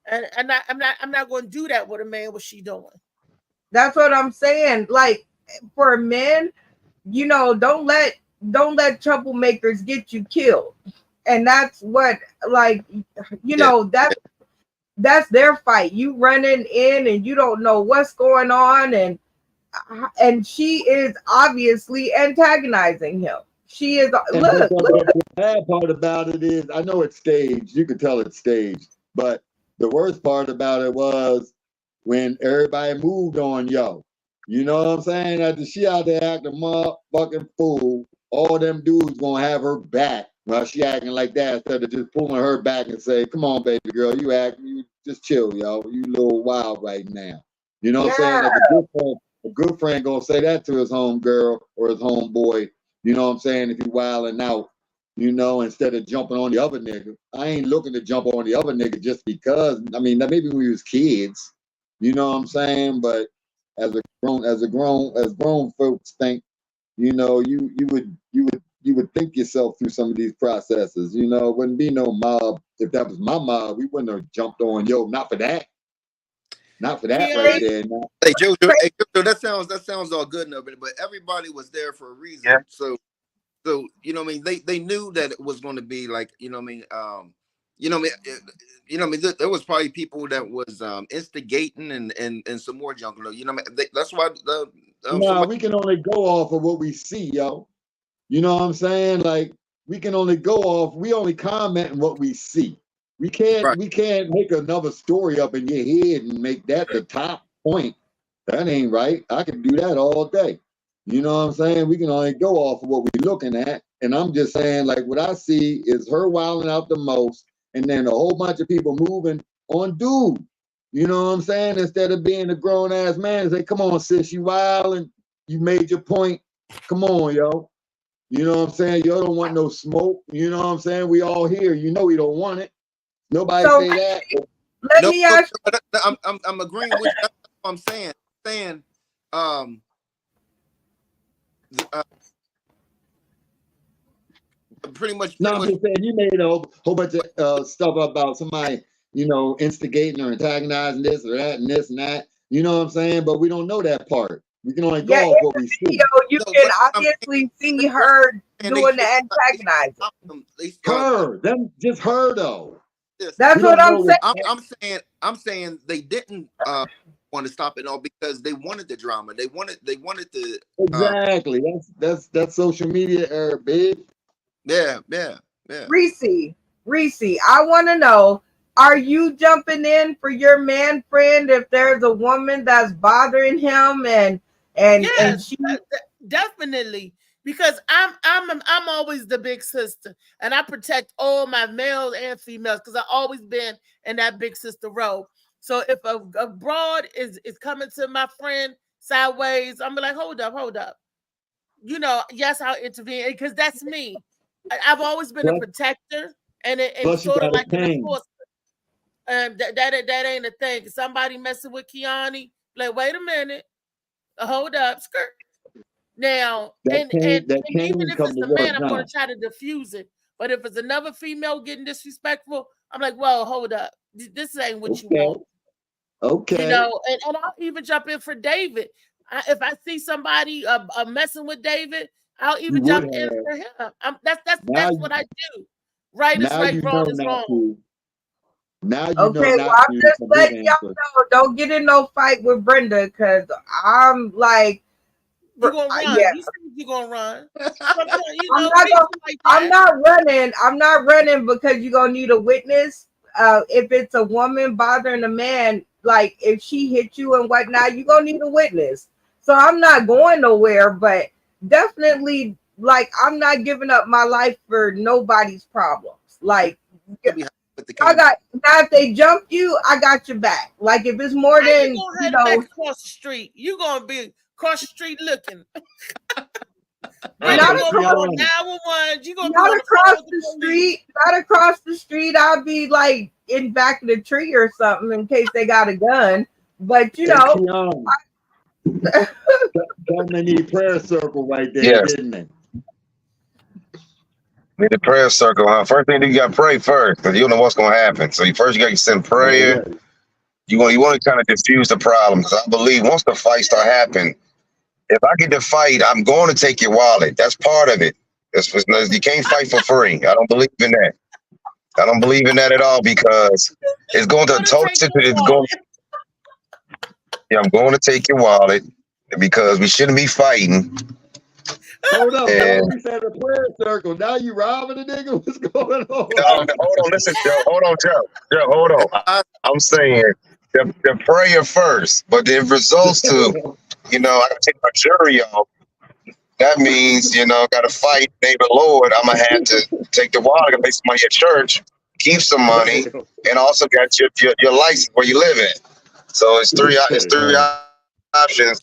And I'm not going to do that with a man. What she doing? That's what I'm saying. Like, for men, don't let troublemakers get you killed. And that's what, that's their fight. You running in and you don't know what's going on, and she is obviously antagonizing him. She is. Look. The bad part about it is, I know it's staged. You can tell it's staged, but the worst part about it was when everybody moved on yo. You know what I'm saying? After she out there acting motherfucking fool, all them dudes gonna have her back. Well, she acting like that instead of just pulling her back and say, "Come on, baby girl, you just chill, yo. You a little wild right now." You know what I'm saying? Like a good friend gonna say that to his home girl or his homeboy. You know what I'm saying? If he wilding out, instead of jumping on the other nigga. I ain't looking to jump on the other nigga just because. I mean, maybe when we was kids. You know what I'm saying? But as grown folks think, you would think yourself through some of these processes. It wouldn't be no mob. If that was my mob, we wouldn't have jumped on yo. Not for that. Not for that right there. No. Hey Jojo, that sounds all good enough, but everybody was there for a reason. Yeah. So they knew that it was going to be like, there was probably people that was instigating and some more junk. That's why we can only go off of what we see, yo. You know what I'm saying? Like, we can only go off. We only comment on what we see. We can't make another story up in your head and make that the top point. That ain't right. I can do that all day. You know what I'm saying? We can only go off of what we're looking at. And I'm just saying, like, what I see is her wilding out the most, and then a whole bunch of people moving on dude. You know what I'm saying? Instead of being a grown-ass man and say, come on, sis, you wild and you made your point. Come on, yo. You know what I'm saying? Yo don't want no smoke. You know what I'm saying? We all here. You know we don't want it. Nobody say that. Let me ask you. I'm agreeing with you. That's what I'm saying. Pretty much. I'm just saying you made a whole bunch of stuff about somebody, instigating or antagonizing this or that and this and that. You know what I'm saying? But we don't know that part. We can only go off what we see. You can obviously see her doing the antagonizing. Just her though. That's what I'm saying. I'm saying they didn't want to stop it all because they wanted the drama. They wanted the exactly. That's social media era, babe. Yeah. Reese, I want to know: are you jumping in for your man friend if there's a woman that's bothering him and she definitely, because I'm always the big sister and I protect all my males and females because I've always been in that big sister role. So if a broad is coming to my friend sideways, I'm like, hold up. Yes, I'll intervene because that's me. I've always been a protector and sort of like an enforcer. That ain't a thing. Somebody messing with Kiani, like, wait a minute, hold up, skirt. Now, That and cane, that and even cane if come it's to a work, man, I'm huh? gonna try to diffuse it. But if it's another female getting disrespectful, I'm like, well, hold up. This ain't what you Okay. want. You Okay. know, and I'll even jump in for David. If I see somebody messing with David, I'll You even would jump in have. for him. That's Now, what I do. Right is now right, you wrong know is not wrong. to. Now you know Okay, well, not I'm to. just A good letting y'all answer. know. Don't get in no fight with Brenda, because I'm like, You gonna run. yeah, You say you gonna run. Sometimes, you I'm know, not people gonna, like I'm that. not running. I'm not running because you're gonna need a witness. If it's a woman bothering a man, like if she hit you and whatnot, you're gonna need a witness. So I'm not going nowhere, but definitely, like, I'm not giving up my life for nobody's problems. Like, You'll be with the I cane. got, now if they jump you, I got your back. Like if it's more How you than, gonna you head back know, across the street? You gonna be across the street looking. not Brenda gonna be across, on 911. You gonna be not on the phone across with the the police. street, not across the street. I'll be like in back of the tree or something in case they got a gun. But you Hey, know, Keon, they need prayer circle right there, Yes. didn't they? Need the prayer circle, huh? First thing you gotta pray first, because you don't know what's gonna happen. So you gotta send prayer. Already. You want to kind of diffuse the problem, because I believe once the fight start happening, if I get to fight, I'm going to take your wallet. That's part of it. You can't fight for free. I don't believe in that. I don't believe in that at all, because it's going to Gonna total take your it's going. wallet. Yeah, I'm going to take your wallet, because we shouldn't be fighting. Hold up, And dog. You said a prayer circle. Now you robbing the nigga? What's going on? hold on, listen, Joe. Hold on, Joe, hold on. I'm saying the prayer first, but the results to, I gotta take my jury off. That means, gotta fight, name the Lord. I'm gonna have to take the wallet and make some money at church, keep some money, and also got your license where you live in. So it's three options.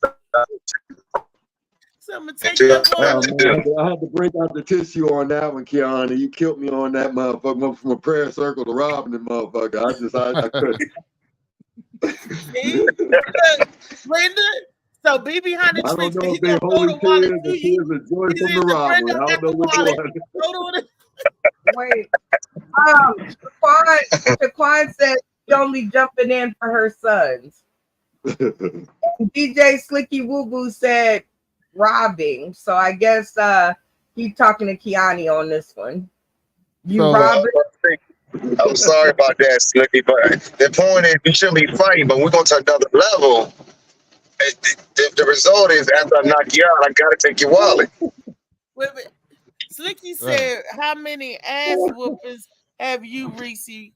So I'm gonna take your wallet. Man, I had to break out the tissue on that one, Kiana. You killed me on that motherfucker. Went from a prayer circle to robbing the motherfucker. I couldn't. See? Look, Brenda. So be behind the I tree don't because know he if they gonna throw holy the wallet kids to or you. kids of joy He's from the either robbery. Brenda, I got don't know the which wallet. one. Throw the wait. Shaquan said she only jumping in for her sons. DJ Slicky Woo Boo said robbing. So I guess he's talking to Kiani on this one. You So- robbing? I'm sorry about that, Slicky, but the point is we shouldn't be fighting, but we're going to another level. The result is after I knock you out, I got to take your wallet. Wait. Slicky said, "How many ass whoopings have you received?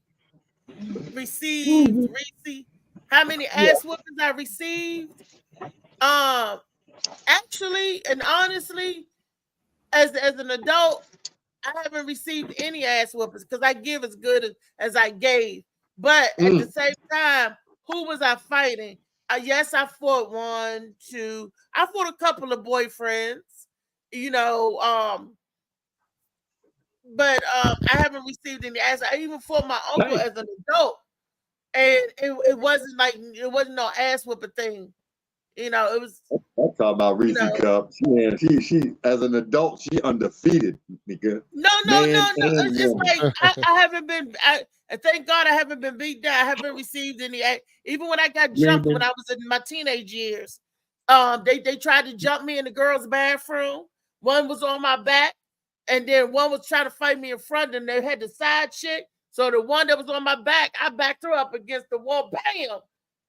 Reese? How many ass whoopings I received? Actually and honestly, as an adult, I haven't received any ass whoopings because I give as good as I gave. But at the same time, who was I fighting? Yes, I fought one, two. I fought a couple of boyfriends. But I haven't received any ass. I even fought my uncle as an adult, and it wasn't no ass whooping thing. It was. I'm talking about Reese Cup. She as an adult, she undefeated, nigga. No. It's like I haven't been. Thank God I haven't been beat down. I haven't received any. Even when I got jumped when I was in my teenage years, they tried to jump me in the girls' bathroom. One was on my back, and then one was trying to fight me in front, and they had the side chick. So the one that was on my back, I backed her up against the wall, bam,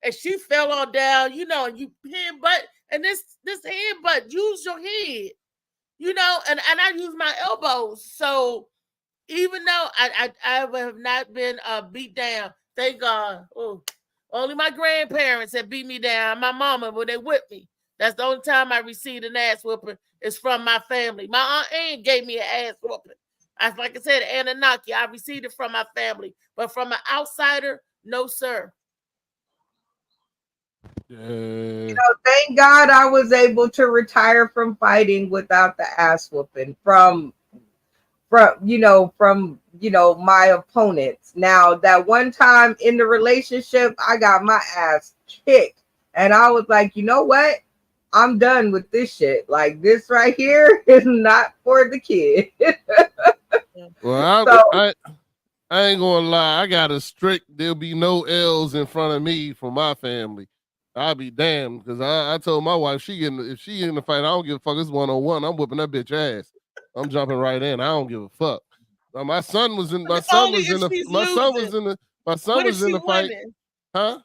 and she fell on down. And you headbutt, and this headbutt, use your head. And I use my elbows. So even though I have not been beat down, thank God. Oh, only my grandparents have beat me down. My mama, when they whipped me, that's the only time I received an ass whooping is from my family. My Aunt Ann gave me an ass whooping. Like I said, Anunnaki, I received it from my family, but from an outsider, no, sir. Thank God I was able to retire from fighting without the ass whooping from my opponents. Now that one time in the relationship, I got my ass kicked, and I was like, you know what? I'm done with this shit. Like this right here is not for the kid. Well, So I ain't gonna lie. I got a strict. There'll be no L's in front of me for my family. I'll be damned because I told my wife if she in the fight, I don't give a fuck. It's 1-on-1. I'm whooping that bitch ass. I'm jumping right in. I don't give a fuck. My son was in. My son was in the. My son was in the. My son was in the fight. Huh?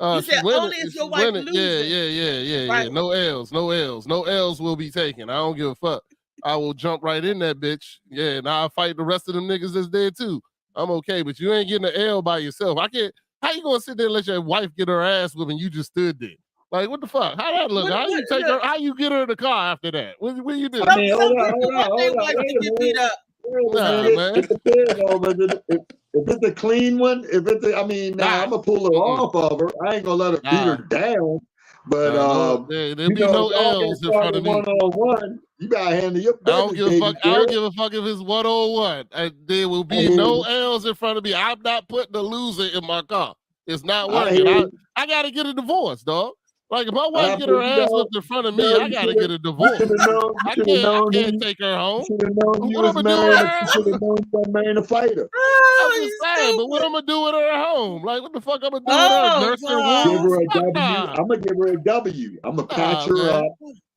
You She said winning. only if She your wife winning. loses. Yeah. Right. No L's. No L's. No L's will be taken. I don't give a fuck. I will jump right in that bitch. Yeah, and I'll fight the rest of them niggas that's there too. I'm okay, but you ain't getting an L by yourself. I can't. How you gonna sit there and let your wife get her ass whipped and you just stood there? Like, what the fuck? How that look? How you take her? How you get her in the car after that? What you do? I mean, hold on, Wait wait a get beat minute. up. Nah, man. It depends though, but if it's a clean one, if it's a, I mean, now I'm gonna pull her off of her. I ain't gonna let her beat her down. But there'll be no L's in front of me. 1-on-1, you gotta handle your business. I don't give a fuck. I don't give a fuck if it's 1-on-1. There will be no L's in front of me. I'm not putting a loser in my car. It's not working. I gotta get a divorce, dog. Like if my wife get her ass whipped in front of me, I gotta get a divorce. I can't take her home. What I'm gonna do with her? You should have known you were marrying a fighter. I'm just saying, but what I'm gonna do with her at home? Like what the fuck I'm gonna do with her? Nurse her Give her wounds? a W. I'm gonna give her a W. I'm gonna patch her up.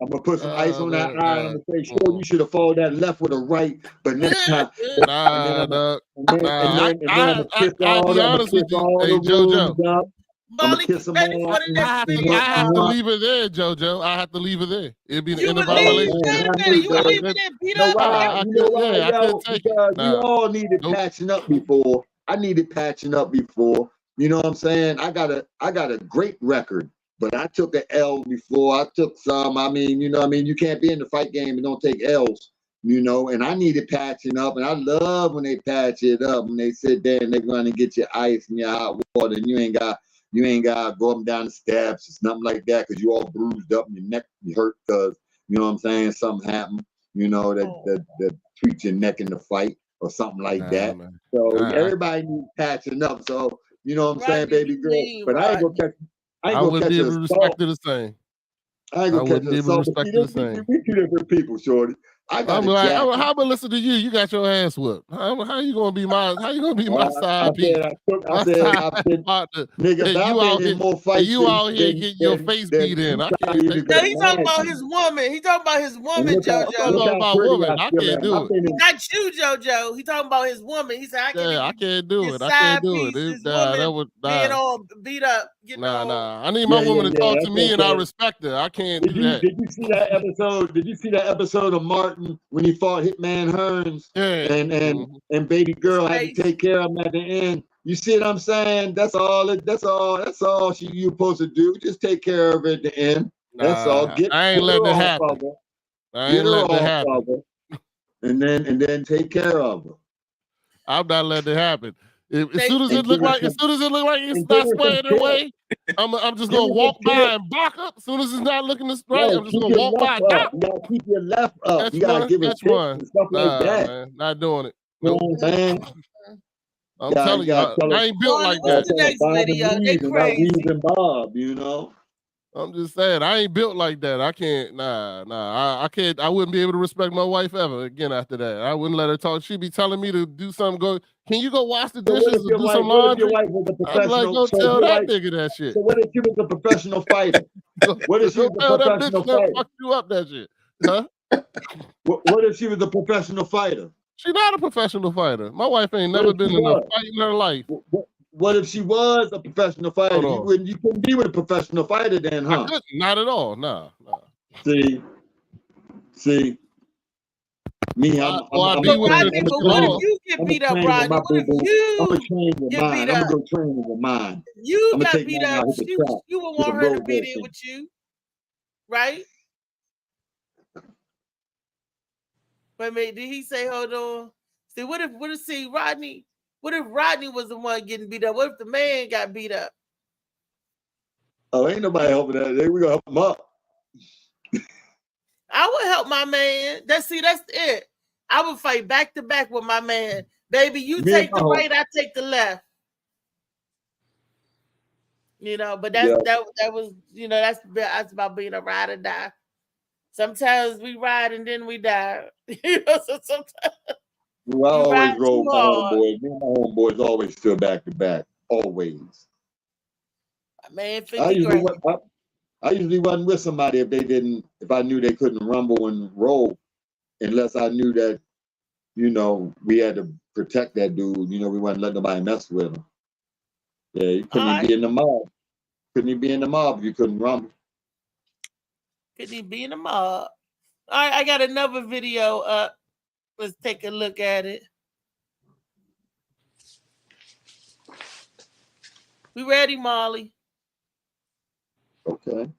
I'm gonna put some ice on that eye. I'm gonna say, sure, you should have followed that left with a right, but next time. I'll be honest with you. Hey, JoJo. I'm gonna kiss them all. I have to leave her there, JoJo. I have to leave her there. It'd be the end of our relationship. You all needed patching up before. I needed patching up before. You know what I'm saying? I got a great record, but I took an L before. I took some. I mean, you know what I mean? You can't be in the fight game and don't take L's. You know, and I needed patching up, and I love when they patch it up, when they sit there and they're going to get your ice and your hot water, and you ain't got to go up and down the steps. It's nothing like that because you all bruised up and your neck hurt because, you know what I'm saying, something happened, you know, that tweaked your neck in the fight or something like that. Man. So everybody needs patching up. So, you know what I'm saying, baby girl. But I ain't going to catch I wouldn't be able to respect her the same. I ain't gonna catch be able to respect the same. We two different people, shorty. I'm like, how am I listen to you? You got your ass whooped. How you gonna be my? How you gonna be my side piece? I said, nigga, you out here getting your face beat in. I can't. No, he's talking about his woman. He's talking about his woman, JoJo. I'm talking about woman. I can't do it. Not you, JoJo. He's talking about his woman. He said, I can't do it. I can't do it. That would being all beat up. Nah. I need my woman to talk to me, and I respect her. I can't do that. Did you see that episode? Did you see that episode of Martin when he fought Hitman Hearns? And baby girl had to take care of him at the end. You see what I'm saying? That's all you supposed to do. Just take care of it at the end. That's all. I ain't letting it happen. I ain't letting it happen. And then take care of her. I'm not letting it happen. As soon as it look like it's not squared away, I'm just gonna walk by and block up. As soon as it's not looking right, I'm just gonna walk by. You gotta keep your left up. You gotta give it and stuff like that. Man, not doing it. Nope. You know what I'm saying? I'm telling you, I ain't built like that. The next video, they crazy. Bob, you know. I'm just saying, I ain't built like that. I can't, I can't, I wouldn't be able to respect my wife ever again after that. I wouldn't let her talk. She'd be telling me to do something, can you go wash the dishes or do some laundry? I'm like, go tell that nigga that shit. So what if she was a professional fighter? What if she was a professional fighter? Fuck you up that shit. Huh? What if she was a professional fighter? She's not a professional fighter. My wife ain't never been in a fight in her life. What if she was a professional fighter? You couldn't be with a professional fighter then, huh? Not at all. No. See. Me, what if you get beat up, Rodney? What if you get beat up? I'm gonna go train with mine. You got beat up. You would want her to be there with you, right? But did he say, hold on? See, what if Rodney? What if Rodney was the one getting beat up? What if the man got beat up? Oh, ain't nobody helping that. We gonna help him up. I would help my man. That's it. I would fight back to back with my man. Baby, you take the right, I take the left. You know, but Yeah. that was, you know, that's about being a ride or die. Sometimes we ride and then we die. You know, so sometimes Well, I you always ride roll too my hard. homeboys. Me and my homeboys always still back to back. Always. Man, I 50 usually grand. I usually wasn't with somebody if I knew they couldn't rumble and roll, unless I knew that, you know, we had to protect that dude. You know, we wasn't letting nobody mess with him. Yeah, you couldn't even be in the mob. Couldn't even be in the mob if you couldn't rumble. Couldn't even be in the mob. All right, I got another video up. Let's take a look at it. We ready, Molly? Okay.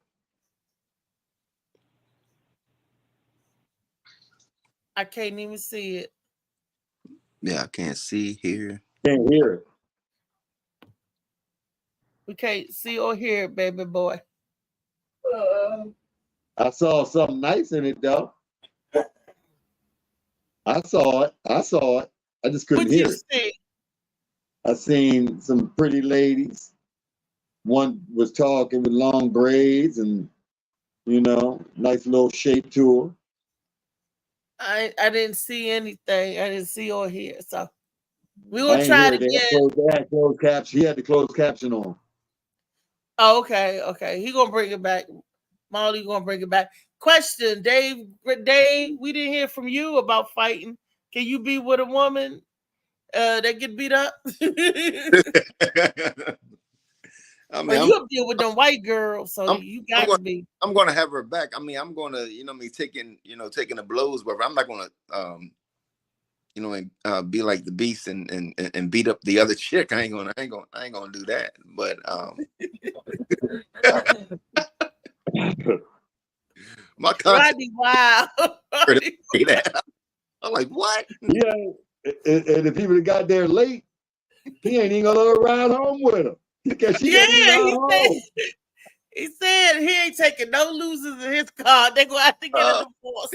I can't even see it. Yeah, I can't see, hear. Can't hear it. We can't see or hear it, baby boy. I saw something nice in it though. I saw it. I just couldn't What hear you it. see? I seen some pretty ladies. One was talking with long braids and, you know, nice little shape to her. I didn't see anything. I didn't see or hear. So we I will ain't try hear it it. again. They had closed caption. He had the closed caption on. Oh, okay. He gonna bring it back. Molly gonna bring it back. Question, Dave, we didn't hear from you about fighting. Can you be with a woman that get beat up? I mean, Well, you up there with them white girls, so you got to be. I'm going to have her back. I mean, I'm going to, taking the blows, but I'm not going to, be like the beast and beat up the other chick. I ain't gonna do that. But my Rodney, wow. I'm like, what? Yeah, and if he would have got there late, he ain't even gonna let her ride home with him. Because she he said he ain't taking no losers in his car. They're gonna have to get a divorce.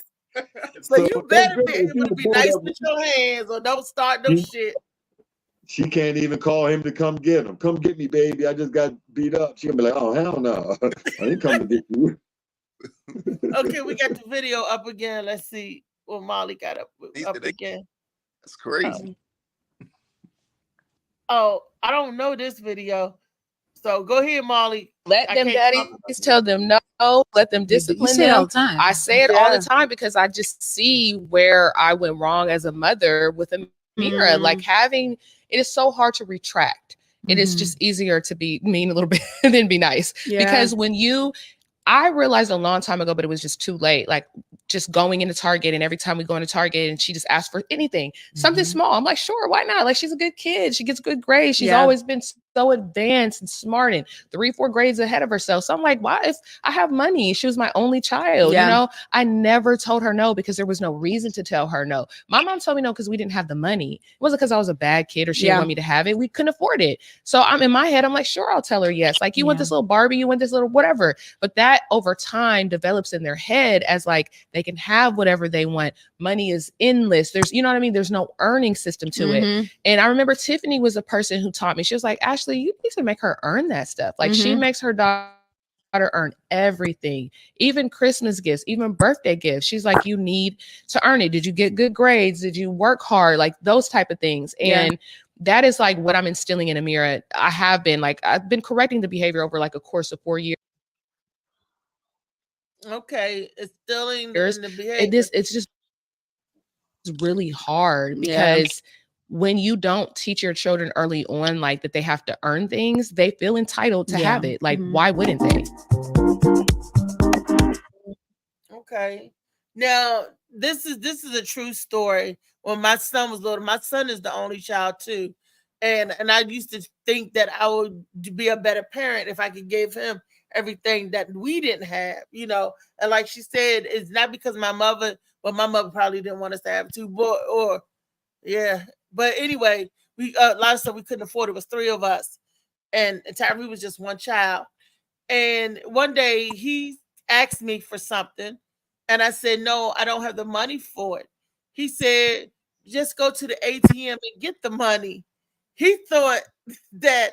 So you better be able to be nice with your hands or don't start no shit. She can't even call him to come get him. Come get me, baby. I just got beat up. She gonna be like, oh hell no. I ain't coming to get you. Okay, we got the video up again. Let's see what Molly got up again. That's crazy. Oh, I don't know this video. So go ahead, Molly. Let them daddies tell them no. Let them discipline say them. it all the time. I say it all the time because I just see where I went wrong as a mother with Amira. Like it is so hard to retract. It is just easier to be mean a little bit than be nice. Yeah. Because I realized a long time ago, but it was just too late. Like just going into Target, and every time we go into Target and she just asks for anything, something small. I'm like, sure, why not? Like, she's a good kid. She gets good grades. She's always been so advanced and smart and 3-4 grades ahead of herself. So I'm like, why? If I have money, she was my only child. You know, I never told her no because there was no reason to tell her no. My mom told me no because we didn't have the money. It wasn't because I was a bad kid or she didn't want me to have it. We couldn't afford it. So I'm in my head, I'm like, sure, I'll tell her yes. Like, you want this little Barbie, you want this little whatever. But that over time develops in their head as like they can have whatever they want. Money is endless. There's, you know what I mean? There's no earning system to it. And I remember Tiffany was a person who taught me. She was like, Ashley, you need to make her earn that stuff. Like she makes her daughter earn everything, even Christmas gifts, even birthday gifts. She's like, you need to earn it. Did you get good grades? Did you work hard? Like those type of things. And that is like what I'm instilling in Amira. I've been correcting the behavior over like a course of 4 years. Okay, it's still in the behavior. It's just really hard because when you don't teach your children early on, like that they have to earn things, they feel entitled to have it. Like, why wouldn't they? Okay. Now, this is a true story. When my son was little, my son is the only child too. And I used to think that I would be a better parent if I could give him everything that we didn't have, you know. And like she said, it's not because my mother probably didn't want us to have two boys but anyway, we a lot of stuff we couldn't afford. It was 3 of us, and Tyree was just one child. And one day he asked me for something, and I said, no, I don't have the money for it. He said, just go to the ATM and get the money. He thought that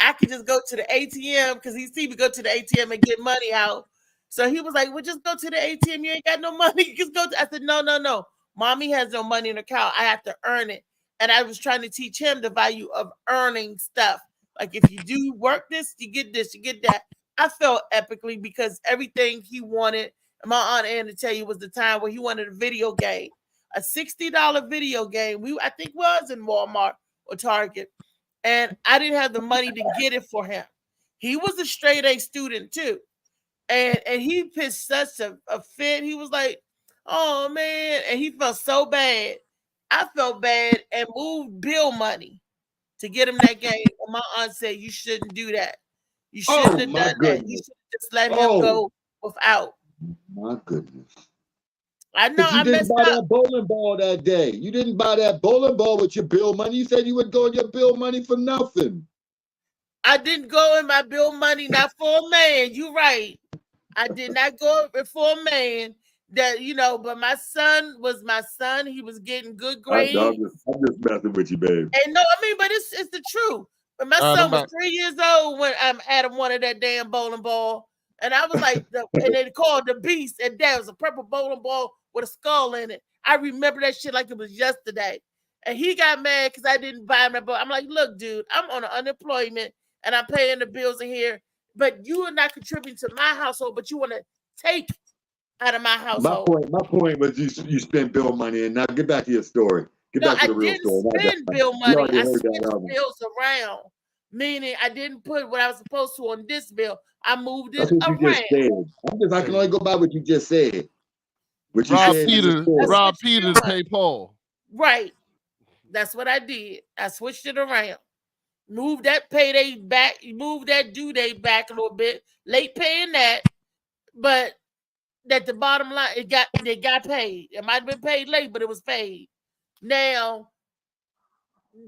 I could just go to the ATM because he see me go to the ATM and get money out. So he was like, well, just go to the ATM. You ain't got no money. Just go to, I said, no. Mommy has no money in her account. I have to earn it. And I was trying to teach him the value of earning stuff. Like if you do work this, you get that. I felt epically because everything he wanted, and my Aunt Ann to tell you, was the time where he wanted a video game, a $60 video game. I think was in Walmart or Target. And I didn't have the money to get it for him. He was a straight A student too. And he pitched such a fit. He was like, oh man. And he felt so bad. I felt bad and moved bill money to get him that game. And my aunt said, you shouldn't do that. You shouldn't have done that. You should just let him go without. My goodness. I know. You didn't buy that bowling ball that day. You didn't buy that bowling ball with your bill money. You said you would go in your bill money for nothing. I didn't go in my bill money, not for a man. You're right. I did not go for a man. That, you know, but my son was my son. He was getting good grades. I'm just messing with you, babe. And no, I mean, but it's the truth. But my son was 3 years old when Adam wanted that damn bowling ball. And I was like, and they called the Beast, and that was a purple bowling ball with a skull in it. I remember that shit like it was yesterday. And he got mad because I didn't buy him that ball. I'm like, look, dude, I'm on unemployment and I'm paying the bills in here, but you are not contributing to my household, but you want to take out of my household. My point was you spent bill money, and now get back to your story. Get back to the real story. I didn't spend bill money. I switched bills around, meaning I didn't put what I was supposed to on this bill. I moved it around. You just said. I can only go by what you just said. What you Rob Peter to pay Paul. Right. That's what I did. I switched it around. Moved that payday back. Moved that due date back a little bit. Late paying that, but at the bottom line, they got paid. It might have been paid late, but it was paid. Now,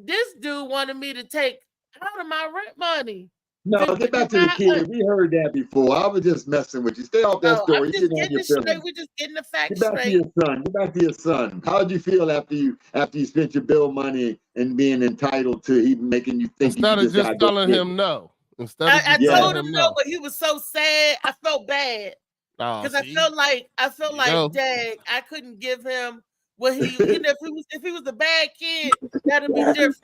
this dude wanted me to take out of my rent money. No, get back to the kid. We heard that before. I was just messing with you. Stay off that story. I'm just getting it straight. We're just getting the facts straight. Get back to your son. How did you feel after you spent your bill money and being entitled to even making you think? Instead of just telling him no. I told him no, but he was so sad. I felt bad because I felt like, dang, I couldn't give him what he. You know, if he was a bad kid, that'd be different.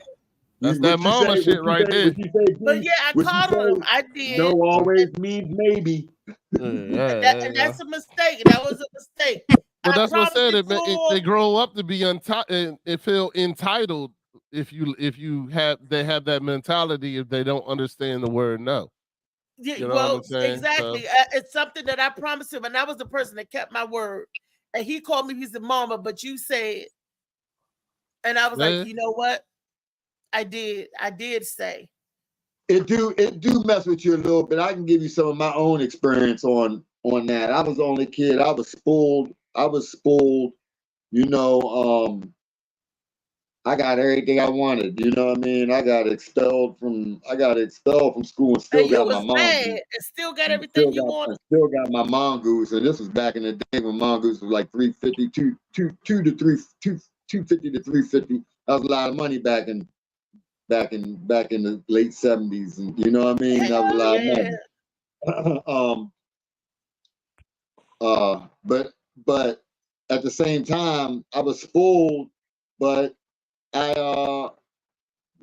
That's that mama shit right there. But yeah, I called him. I did. No always means maybe. And that's a mistake. That was a mistake. But that's what I said. They grow up to be entitled and feel entitled if they have that mentality if they don't understand the word no. Yeah, you know what I'm saying? Exactly. So, it's something that I promised him, and I was the person that kept my word. And he called me. He said, "Mama, but you said," and I was like, "You know what? I did say." It do mess with you a little bit. I can give you some of my own experience on that. I was the only kid. I was spoiled. You know, I got everything I wanted. You know what I mean? I got expelled from school and still got my mongoose. Still got everything you wanted. Still got my mongoose. And this was back in the day when mongoose was like $250 to $350. That was a lot of money back in the late 70s, and you know what I mean? That was a lot of money. But at the same time, I was spoiled, but I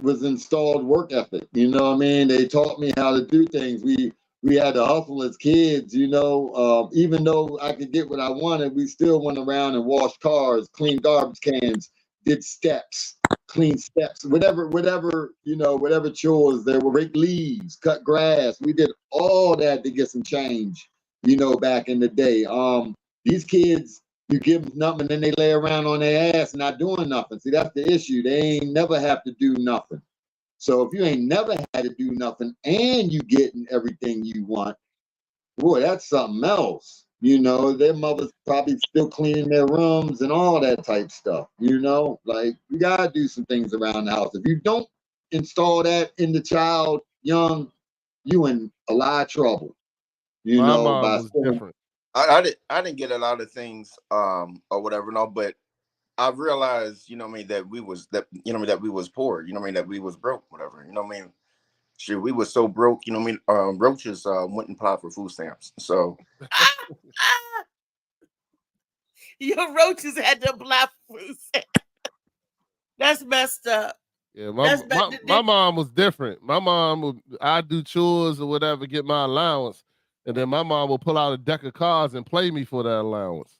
was installed work ethic. You know what I mean? They taught me how to do things. We had to hustle as kids, you know. Even though I could get what I wanted, we still went around and washed cars, cleaned garbage cans, did steps, clean steps, whatever, you know, whatever chores there were, rake leaves, cut grass. We did all that to get some change, you know, back in the day. These kids, you give them nothing, then they lay around on their ass not doing nothing. See, that's the issue. They ain't never have to do nothing. So if you ain't never had to do nothing and you getting everything you want, boy, that's something else. You know, their mothers probably still cleaning their rooms and all that type stuff. You know, like you gotta do some things around the house. If you don't install that in the child young, you in a lot of trouble. You My know, mom by was different. I didn't get a lot of things or whatever, no, but I realized, you know what I mean, that we was poor, you know what I mean, that we was broke, whatever, you know what I mean. Shit, we were so broke, you know what I mean? Roaches went and applied for food stamps. So Your roaches had to apply for food stamps. That's messed up. Yeah, That's my mom was different. My mom would, I'd do chores or whatever, get my allowance, and then my mom would pull out a deck of cards and play me for that allowance.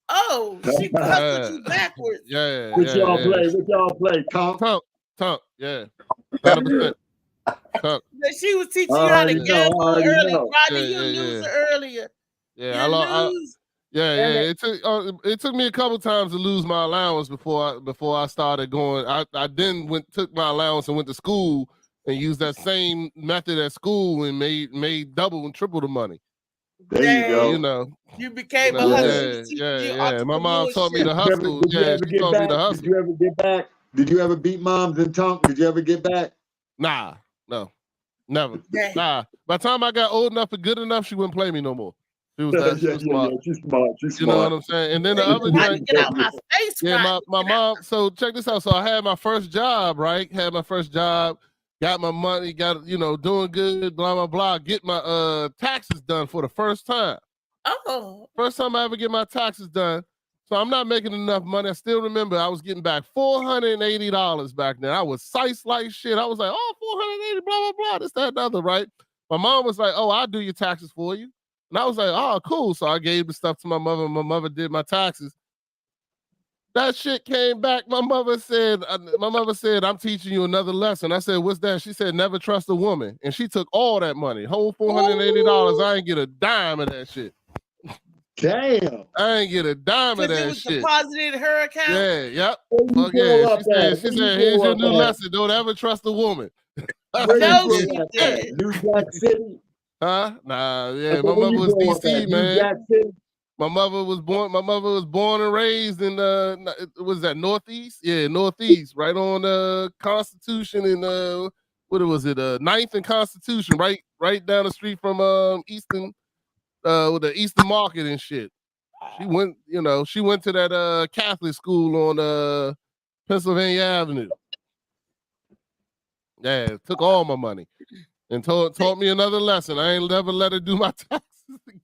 Oh, she hustled you backwards. Yeah, What yeah, y'all yeah. play? What y'all play? Tunk, yeah. 100%. Tunk. She was teaching you how to Already know, gamble already early. know. Rodney, Yeah, you yeah, loser yeah. earlier. Yeah, You I lose. yeah. It took me a couple times to lose my allowance before I started going. I then took my allowance and went to school and used that same method at school and made double and triple the money. There you go. You know. You became You know, a hustler. She yeah, was teaching you yeah. My mom taught me to entrepreneurship. hustle. Did you Yeah, ever she get taught me to back? hustle. Did you ever get back? Did you ever beat moms and Tunk? Did you ever get back? Nah, no, never. Dang. Nah. By the time I got old enough and good enough, she wouldn't play me no more. She was Yeah, she was smart. She's smart. She's You know what smart. I'm saying? And then the other Rodney, thing, get out my face, yeah, Rodney. my mom. So check this out. So I had my first job, right? Had my first job, got my money, got doing good, blah blah blah. Get my taxes done for the first time. Oh. First time I ever get my taxes done. So I'm not making enough money. I still remember I was getting back $480 back then. I was sized like shit. I was like, oh, 480, blah blah blah. This, that, and the other, right? My mom was like, oh, I'll do your taxes for you. And I was like, oh, cool. So I gave the stuff to my mother. My mother did my taxes. That shit came back. My mother said, I'm teaching you another lesson. I said, what's that? She said, never trust a woman. And she took all that money, whole $480. I ain't get a dime of that shit. Damn. I ain't get a dime of Because it that was shit. deposited in her account? Yeah, yep. Where Fuck you yeah. grow up She said, at? here's your new lesson. Don't ever trust a woman. Where No, you she grow up at? did. New Jack City? Huh? Nah, I yeah. said, My where mother you was grow up DC, at? New man. Jack City? My mother was born and raised in was that Northeast? Yeah, Northeast, right on Constitution and what was it? 9th and Constitution, right down the street from Eastern with the Eastern Market and shit. She went to that Catholic school on Pennsylvania Avenue. Yeah, took all my money and taught me another lesson. I ain't never let her do my taxes again.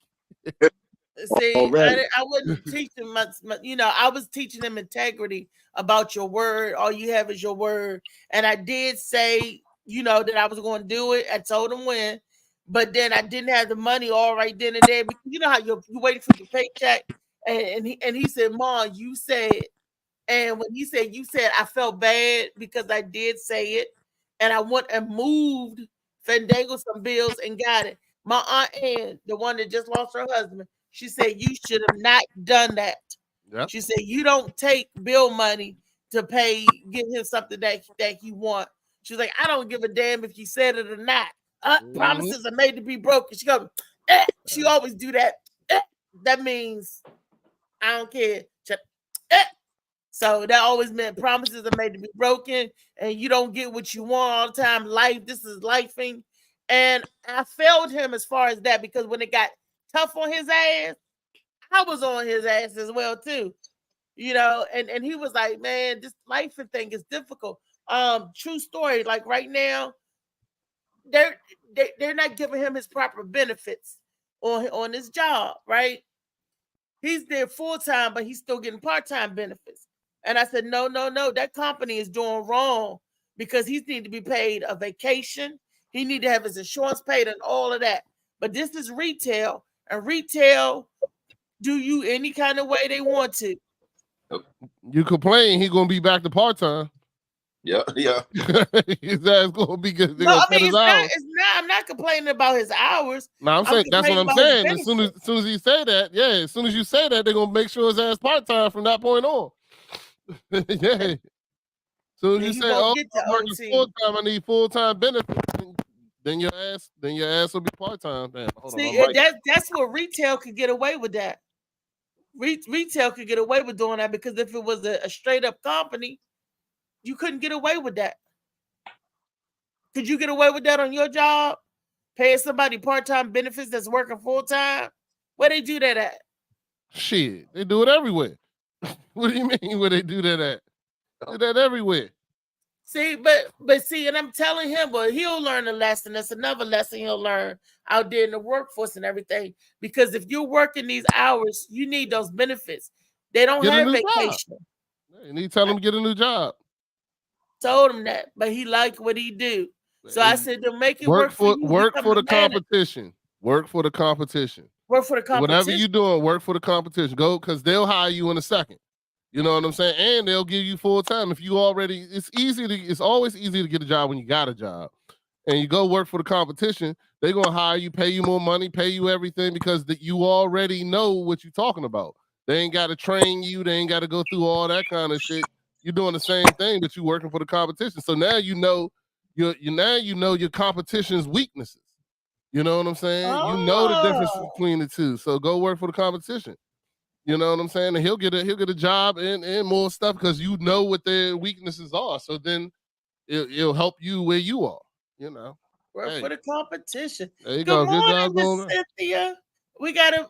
See, Already. I wouldn't teach them much. I was teaching them integrity about your word. All you have is your word. And I did say, that I was going to do it. I told them when, but then I didn't have the money all right then and there. Because you know how you're waiting for your paycheck. And he said, Mom, you said, and when he said, you said, I felt bad because I did say it. And I went and moved Fandango some bills and got it. My Aunt Ann, the one that just lost her husband, she said, you should have not done that. Yep. She said, you don't take bill money to give him something that he want. She's like, I don't give a damn if you said it or not. Promises are made to be broken. She goes, she always do that. That means I don't care. So that always meant promises are made to be broken and you don't get what you want all the time. This is lifing. And I failed him as far as that because when it got tough on his ass, I was on his ass as well too. And he was like, man, this life thing is difficult. True story. Like right now, they're not giving him his proper benefits on his job, right? He's there full-time, but he's still getting part-time benefits. And I said, no, that company is doing wrong because he needs to be paid a vacation. He need to have his insurance paid and all of that. But this is retail, and retail do you any kind of way they want to. You complain, he gonna be back to part-time. Yeah. His ass gonna be good. No, I mean, it's not. I'm not complaining about his hours. No, I'm saying that's what I'm saying. As soon as you say that, as soon as you say that, they're gonna make sure his ass part-time from that point on. Yeah. Soon as you say, "Oh, I'm working full-time, I need full-time benefits," then your ass will be part-time. Damn, see, that's what retail could get away with that. Retail could get away with doing that because if it was a straight-up company, you couldn't get away with that. Could you get away with that on your job? Paying somebody part-time benefits that's working full-time? Where they do that at? Shit, they do it everywhere. What do you mean where they do that at? They do that everywhere. See, but see, and I'm telling him, but he'll learn a lesson. That's another lesson he'll learn out there in the workforce and everything. Because if you're working these hours, you need those benefits. They don't Get a have new job. vacation. You need to tell him to get a new job. Told him that, but he liked what he do. So I said to make it work for you. Work become for the manager. competition. Work for the competition. Work for the competition. Whatever you doing, work for the competition. Go, because they'll hire you in a second. You know what I'm saying? And they'll give you full time. If you already, it's always easy to get a job when you got a job. And you go work for the competition, they're gonna hire you, pay you more money, pay you everything because you already know what you're talking about. They ain't gotta train you, they ain't gotta go through all that kind of shit. You're doing the same thing, but you're working for the competition. So now you know your competition's weaknesses. You know what I'm saying? You know the difference between the two. So go work for the competition. You know what I'm saying? And he'll get a job and more stuff because you know what their weaknesses are. So then it'll help you where you are. You know. Work for the competition. There you Good go. morning, Good job, Miss Cynthia. We got a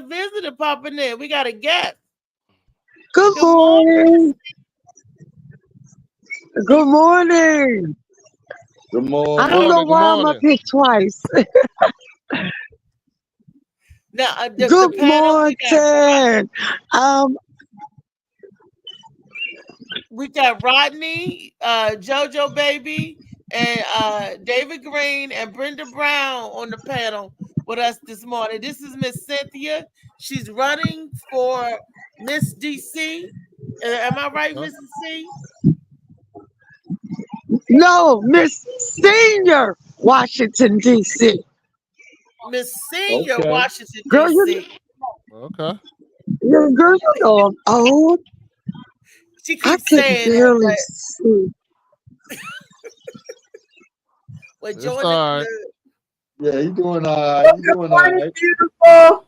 visitor popping in. We got a guest. Good morning. Good morning. Good morning. I don't know why I'm up here twice. Now, Good morning. We got Rodney, JoJo Baby, and David Green and Brenda Brown on the panel with us this morning. This is Miss Cynthia. She's running for Miss DC. Am I right, Mrs. C? No, Miss Senior Washington, D.C. Miss Senior Washington, Girl, D.C. Okay. Girl, you know I'm old. She I keeps can saying barely that. see. Well, It's join all right. Yeah, you doing all right. You doing all right. Beautiful.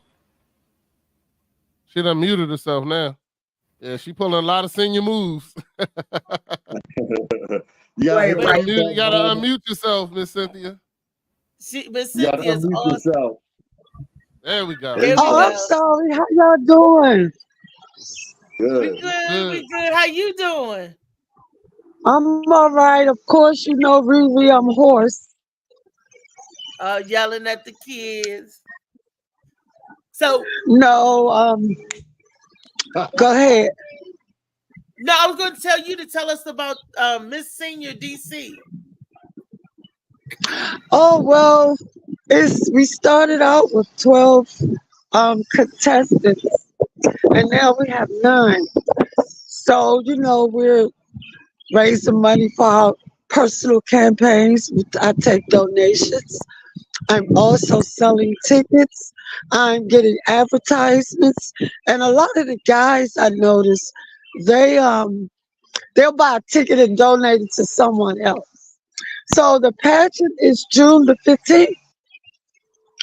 She done muted herself now. Yeah, she pulling a lot of senior moves. You gotta Wait, right. You gotta unmute yourself, Miss Cynthia. Miss You gotta Cynthia's unmute awesome. yourself. There we go. There we Oh, I'm go. sorry. How y'all doing? Good. We good. How you doing? I'm all right. Of course, you know, Riri, I'm hoarse. Yelling at the kids. So No, go ahead. no, I was going to tell you to tell us about Miss Senior DC. Oh, well, we started out with 12 contestants, and now we have 9. So, you know, we're raising money for our personal campaigns. I take donations. I'm also selling tickets. I'm getting advertisements. And a lot of the guys I notice, they'll buy a ticket and donate it to someone else. So the pageant is June the 15th.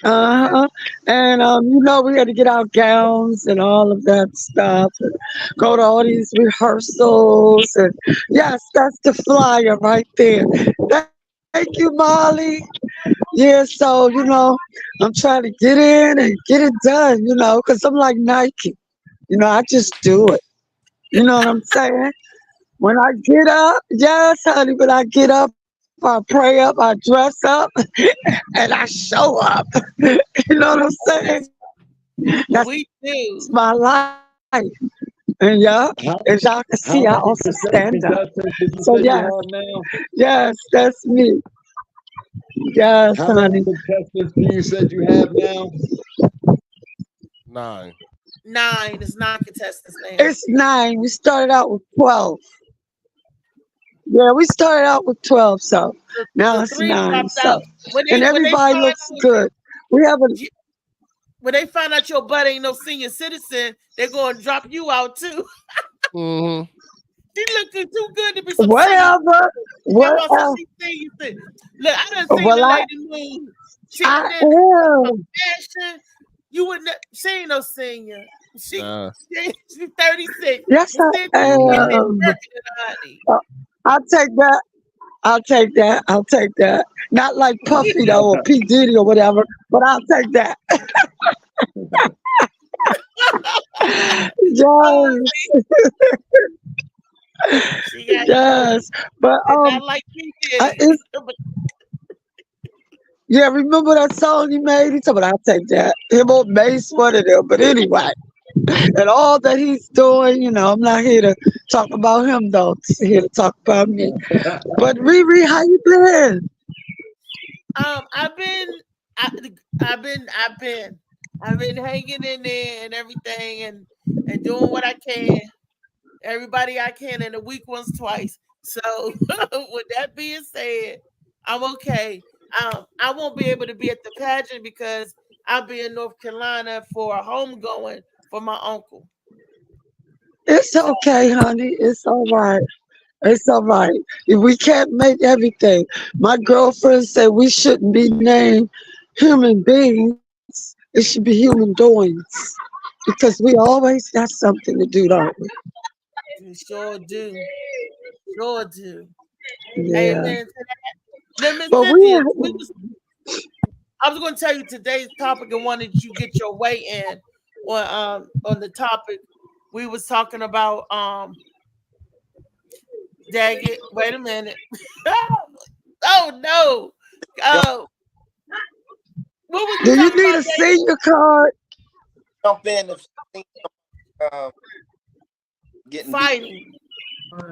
And you know, we had to get our gowns and all of that stuff and go to all these rehearsals. And yes, that's the flyer right there. Thank you, Molly. Yeah, so you know, I'm trying to get in and get it done, you know, because I'm like Nike. You know, I just do it. You know what I'm saying? When I get up, yes, honey, when I get up, I pray up, I dress up, and I show up. You know what I'm saying? That's We do. my life. And yeah, as y'all can see, I also stand up. So yes, that's me. Yes, How honey. many contestants do you said you have now? 9. 9. It's 9 contestants now. It's 9. We started out with 12. Yeah, we started out with 12, so now it's 3 9. dropped So out. and everybody looks good. We have a When they find out your butt ain't no senior citizen, they're going to drop you out too. Mm-hmm. She looking too good to be some whatever. Look, I done seen Well, the I lady move. She am. fashion. You wouldn't. She ain't no senior. She's 36. Yes, I am. I'll take that. I'll take that. I'll take that. Not like Puffy though, or P. Diddy or whatever, but I'll take that. Yes. She got Yes, but and not like me, Diddy. it's yeah. Remember that song he made? He told me I'll take that. Him on Mace, one of them. But anyway, and all that he's doing, I'm not here to talk about him though. I'm here to talk about me. But Riri, how you been? I've been, I've been hanging in there and everything, and doing what I can, everybody I can, and the weak ones twice. So, with that being said, I'm okay. I won't be able to be at the pageant because I'll be in North Carolina for a homegoing for my uncle. It's okay, honey. It's all right. It's all right. If we can't make everything, my girlfriend said we shouldn't be named human beings. It should be human doings because we always got something to do, don't we? We sure do. Sure do. Yeah. Amen to that. Now, Miss But Cynthia, I was going to tell you today's topic and wanted you to get your way in on the topic. We was talking about dang it, wait a minute. Oh no. What was do you need a senior card? Jump in getting fighting.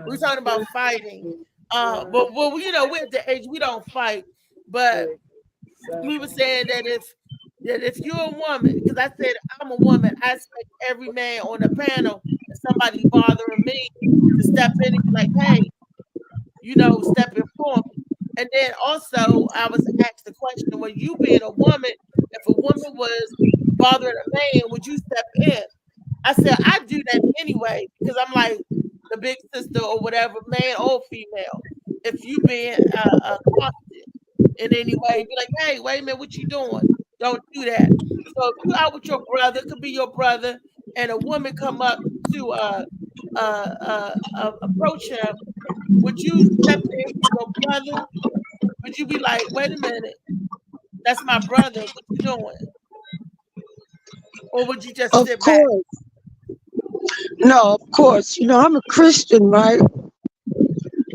We're talking about fighting. But we're at the age we don't fight. But we were saying that if you're a woman, because I said I'm a woman, I expect every man on the panel, if somebody bothering me, to step in and be like, hey, step in for me. And then also I was asked the question, when you being a woman, if a woman was bothering a man, would you step in? I said I do that anyway, because I'm like the big sister or whatever, man or female. If you being constant in any way, be like, hey, wait a minute, what you doing? Don't do that. So if you out with your brother, it could be your brother, and a woman come up to approach him, would you step in for your brother? Would you be like, wait a minute, that's my brother, what you doing? Or would you just sit back? No, of course. I'm a Christian, right?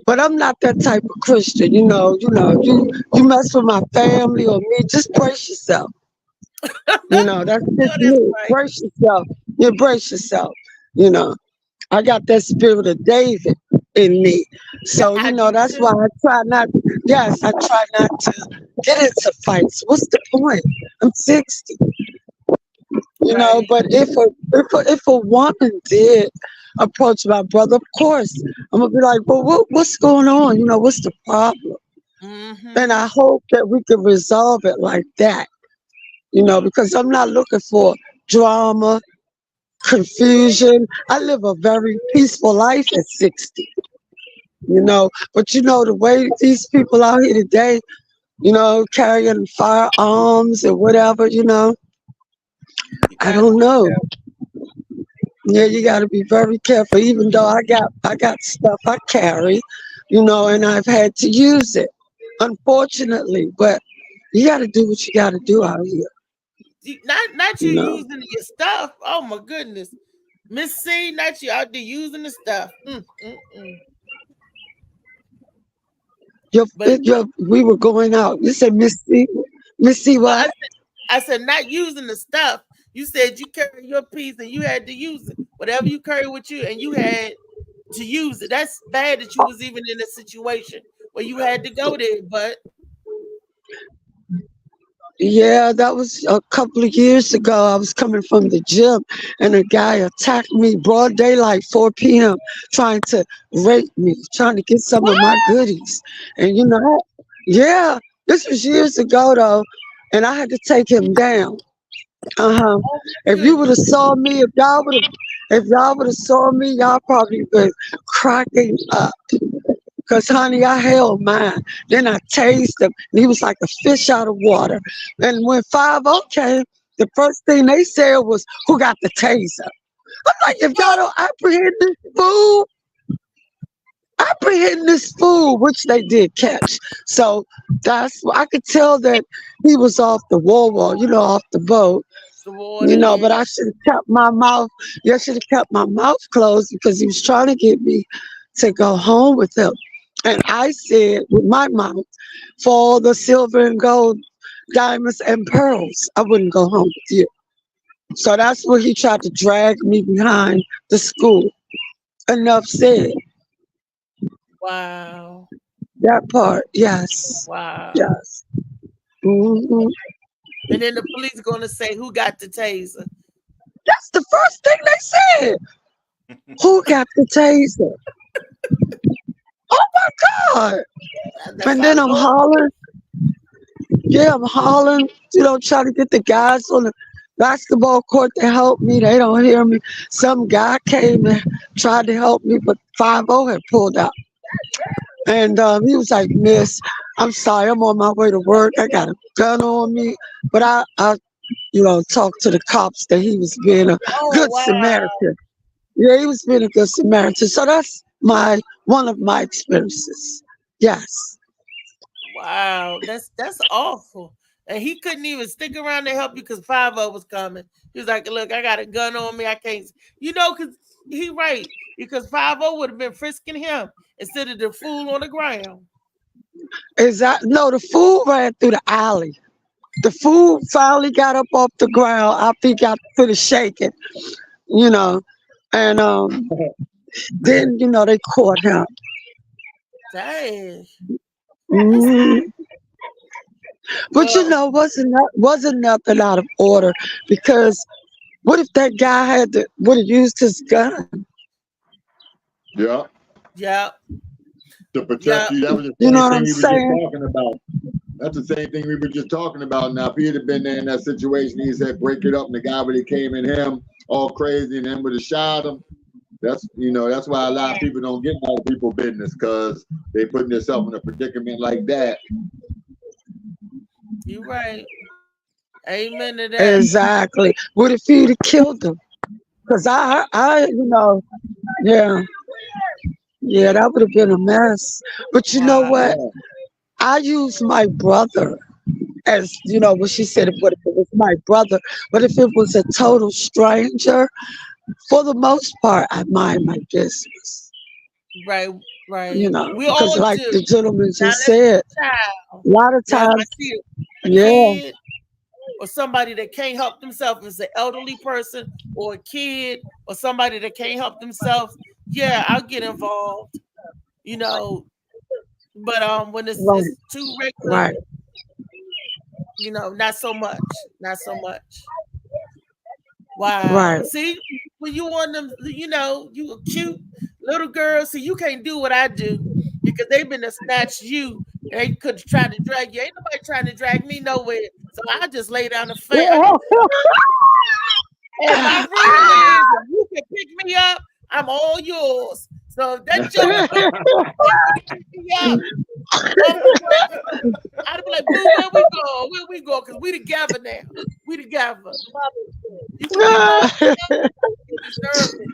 But I'm not that type of Christian. You mess with my family or me, just brace yourself. That's just me. Right. Brace yourself. You brace yourself. I got that spirit of David in me. So, that's why I try not to get into fights. What's the point? I'm 60. But if a woman did approach my brother, of course, I'm gonna be like, well, what's going on? What's the problem? Mm-hmm. And I hope that we can resolve it like that. Because I'm not looking for drama, confusion. I live a very peaceful life at 60. But the way these people out here today, carrying firearms and whatever, I don't know. Yeah, you got to be very careful. Even though I got stuff I carry, and I've had to use it, unfortunately. But you got to do what you got to do out here. Not you using your stuff. Oh my goodness, Miss C, not you out there using the stuff. We were going out. You said Miss C, what? I said not using the stuff. You said you carry your piece and you had to use it. Whatever you carry with you and you had to use it. That's bad that you was even in a situation where you had to go there, but yeah, that was a couple of years ago. I was coming from the gym and a guy attacked me broad daylight, 4 p.m., trying to rape me, trying to get some of my goodies. And yeah, this was years ago though, and I had to take him down. If you would have saw me, if y'all would have saw me, y'all probably been cracking up. Because, honey, I held mine. Then I tased him, and he was like a fish out of water. And when 5-0 came, the first thing they said was, who got the taser? I'm like, if y'all don't apprehend this fool, which they did catch. So I could tell that he was off the wall, off the boat. But I should have kept my mouth. I should have kept my mouth closed because he was trying to get me to go home with him. And I said with my mouth, for all the silver and gold, diamonds and pearls, I wouldn't go home with you. So that's where he tried to drag me behind the school. Enough said. Wow. That part, yes. Wow. Yes. hmm And then the police gonna say who got the taser. That's the first thing they said. Who got the taser? Oh my God. That's And how then I'm low. hollering. Yeah, I'm hollering, trying to get the guys on the basketball court to help me. They don't hear me. Some guy came and tried to help me, but 5-0 had pulled out. And he was like, Miss, I'm sorry, I'm on my way to work. I got a gun on me. But I talked to the cops that he was being a Oh good wow. Samaritan. Yeah, he was being a good Samaritan. So that's one of my experiences. Yes. Wow. That's awful. And he couldn't even stick around to help you because 5-0 was coming. He was like, look, I got a gun on me. I can't, because he right. Because 5-0 would have been frisking him instead of the fool on the ground. No, the fool ran through the alley. The fool finally got up off the ground after he got finished shaking, and then they caught him. Dang. Mhm. But Well, wasn't nothing out of order, because what if that guy would have used his gun? Yeah. yeah. To protect Yeah. you. That was the You know same what thing I'm we were just saying? talking about. That's the same thing we were just talking about. Now, if he'd have been there in that situation, he said break it up, and the guy would have came in him all crazy, and then would have shot him. That's why a lot of people don't get in other people's business, because they putting themselves in a predicament like that. You right. Amen to that. Exactly. What if he'd have killed him? Because yeah, that would have been a mess. But you know Wow. what? I used my brother as, what she said, what if it was my brother? But if it was a total stranger, for the most part, I mind my business. Right. Right. We Because all like do. the gentleman Now just let's said, child. a lot of Yeah, if I times, see a yeah, kid or somebody that can't help themselves, as an elderly person or a kid or somebody that can't help themselves, yeah, I'll get involved. But when it's right, too regular, right. not so much. Not so much. Wow. Right. See, when you want them, you a cute little girl, so you can't do what I do because they've been to snatch you. They could try to drag you. Ain't nobody trying to drag me nowhere. So I just lay down the face. And my rule is if you can pick me up, I'm all yours. So if that joker pick me up, I'd be like, boo, where we go? Where we go? Because we together now. We together. You can be going. You deserve it.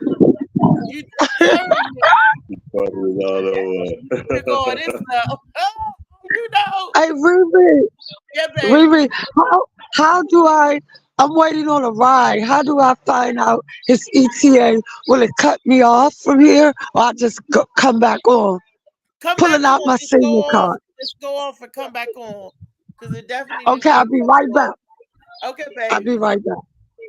You deserve it. We're going this now. Hey, Riri, Yeah, baby. Riri, how do I'm waiting on a ride. How do I find out his ETA? Will it cut me off from here, or I just come back on? Pulling out my senior card. Just go off and come back on. Because it definitely Okay, I'll be right back. Okay, baby. I'll be right back.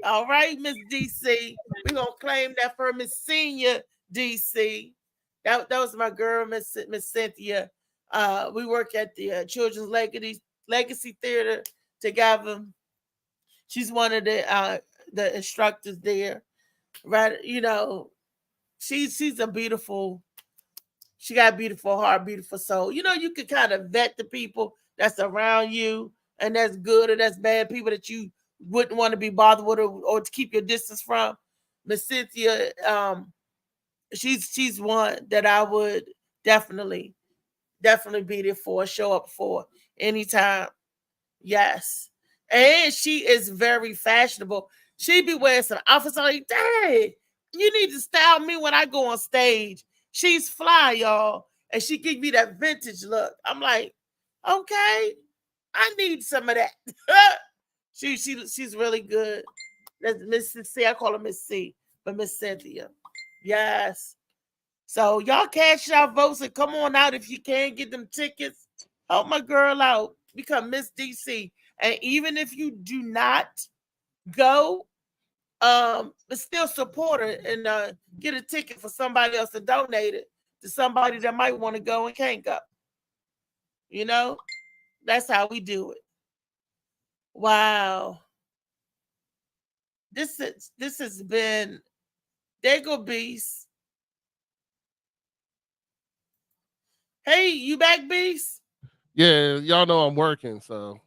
All right, Miss DC. We're going to claim that for Miss Senior DC. That was my girl, Miss Cynthia. We work at the Children's Legacy Theater together. She's one of the instructors there. Right, she's a beautiful. She got a beautiful heart, beautiful soul. You can kind of vet the people that's around you, and that's good or that's bad, people that you wouldn't want to be bothered with or to keep your distance from. Miss Cynthia, she's one that I would definitely be there for, show up for anytime. Yes. And she is very fashionable. She be wearing some outfits like, dang, you need to style me when I go on stage. She's fly, y'all. And she give me that vintage look. I'm like, okay, I need some of that. She's really good. That's Miss C. I call her Miss C, but Miss Cynthia. Yes. So y'all cash out votes and come on out if you can get them tickets. Help my girl out. Become Miss DC. And even if you do not go, but still support her and get a ticket for somebody else to donate it to somebody that might want to go and can't go. You know, that's how we do it. Wow. This has been there go Beast. Hey, you back, Beast? Yeah, y'all know I'm working, so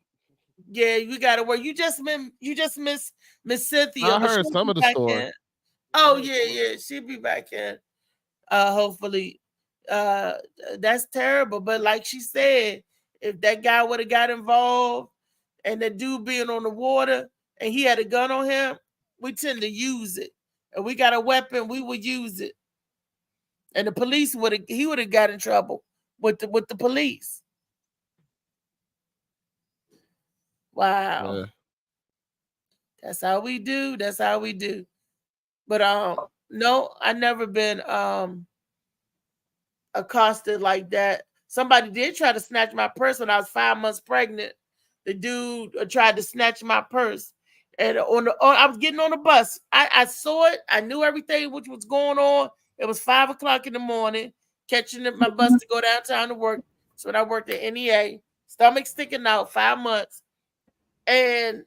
yeah, you gotta work. You just missed Miss Cynthia. I heard she'll some be of the back story. in. Oh yeah, she'll be back in. Hopefully. That's terrible. But like she said, if that guy would have got involved and the dude being on the water and he had a gun on him, we tend to use it. And we got a weapon, we would use it. And the police would have got in trouble with the police. Wow. Yeah. That's how we do. That's how we do. But no, I never been accosted like that. Somebody did try to snatch my purse when I was 5 months pregnant. The dude tried to snatch my purse. And I was getting on the bus. I saw it. I knew everything which was going on. It was 5 o'clock in the morning, catching my bus to go downtown to work. So when I worked at NEA, stomach sticking out, 5 months. And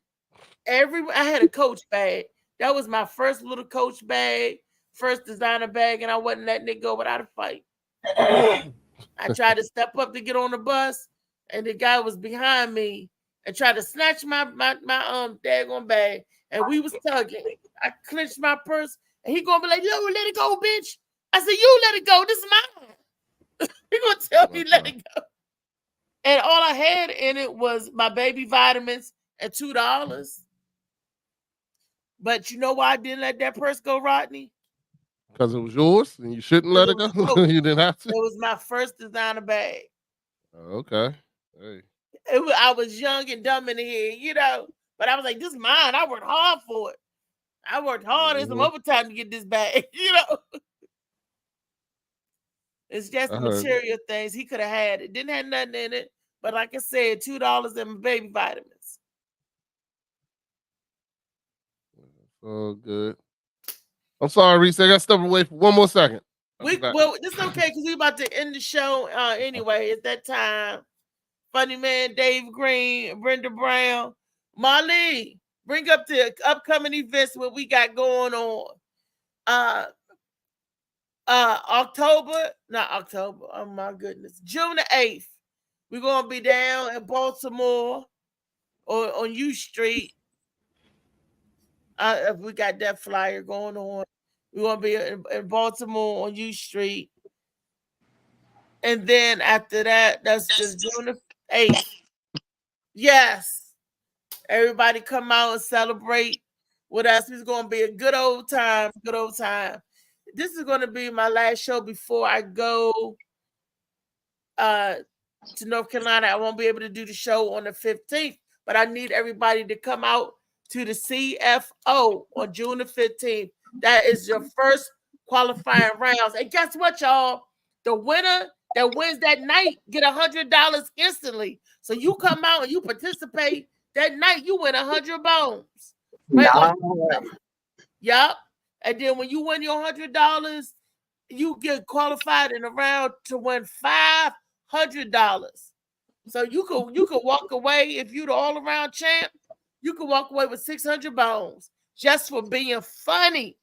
I had a Coach bag. That was my first little Coach bag, first designer bag, and I wasn't letting it go without a fight. I tried to step up to get on the bus, and the guy was behind me and tried to snatch my daggone bag, and we was tugging. I clenched my purse, and he gonna be like, "Yo, let it go, bitch." I said, "You let it go. This is mine." He gonna tell me let it go. And all I had in it was my baby vitamins and $2. But you know why I didn't let that purse go, Rodney? Because it was yours and you shouldn't let it go. You didn't have to. It was my first designer bag. Oh, okay. Hey. I was young and dumb in the head, you know. But I was like, this is mine. I worked hard for it. I worked hard and some overtime to get this bag, you know. It's just the material things. He could have had it. Didn't have nothing in it. But like I said, $2 in my baby vitamins. Oh, good. I'm sorry, Reese. I got to step away for one more second. Well, this is okay because we're about to end the show anyway. It's that time. Funny Man, Dave Green, Brenda Brown, Marley. Bring up the upcoming events what we got going on. Not October. Oh my goodness, June the 8th. We're gonna be down in Baltimore or on U Street. If we got that flyer going on, we want to be in Baltimore on U Street. And then after that, that's just June the 8th. Yes. Everybody come out and celebrate with us. It's going to be a good old time. Good old time. This is going to be my last show before I go to North Carolina. I won't be able to do the show on the 15th, but I need everybody to come out to the CFO on June the 15th. That is your first qualifying rounds. And guess what, y'all? The winner that wins that night get $100 instantly. So you come out and you participate that night, you win 100 bones. Right? Yep. And then when you win your $100, you get qualified in a round to win $500. So you could walk away if you're the all-around champ. You can walk away with 600 bones just for being funny.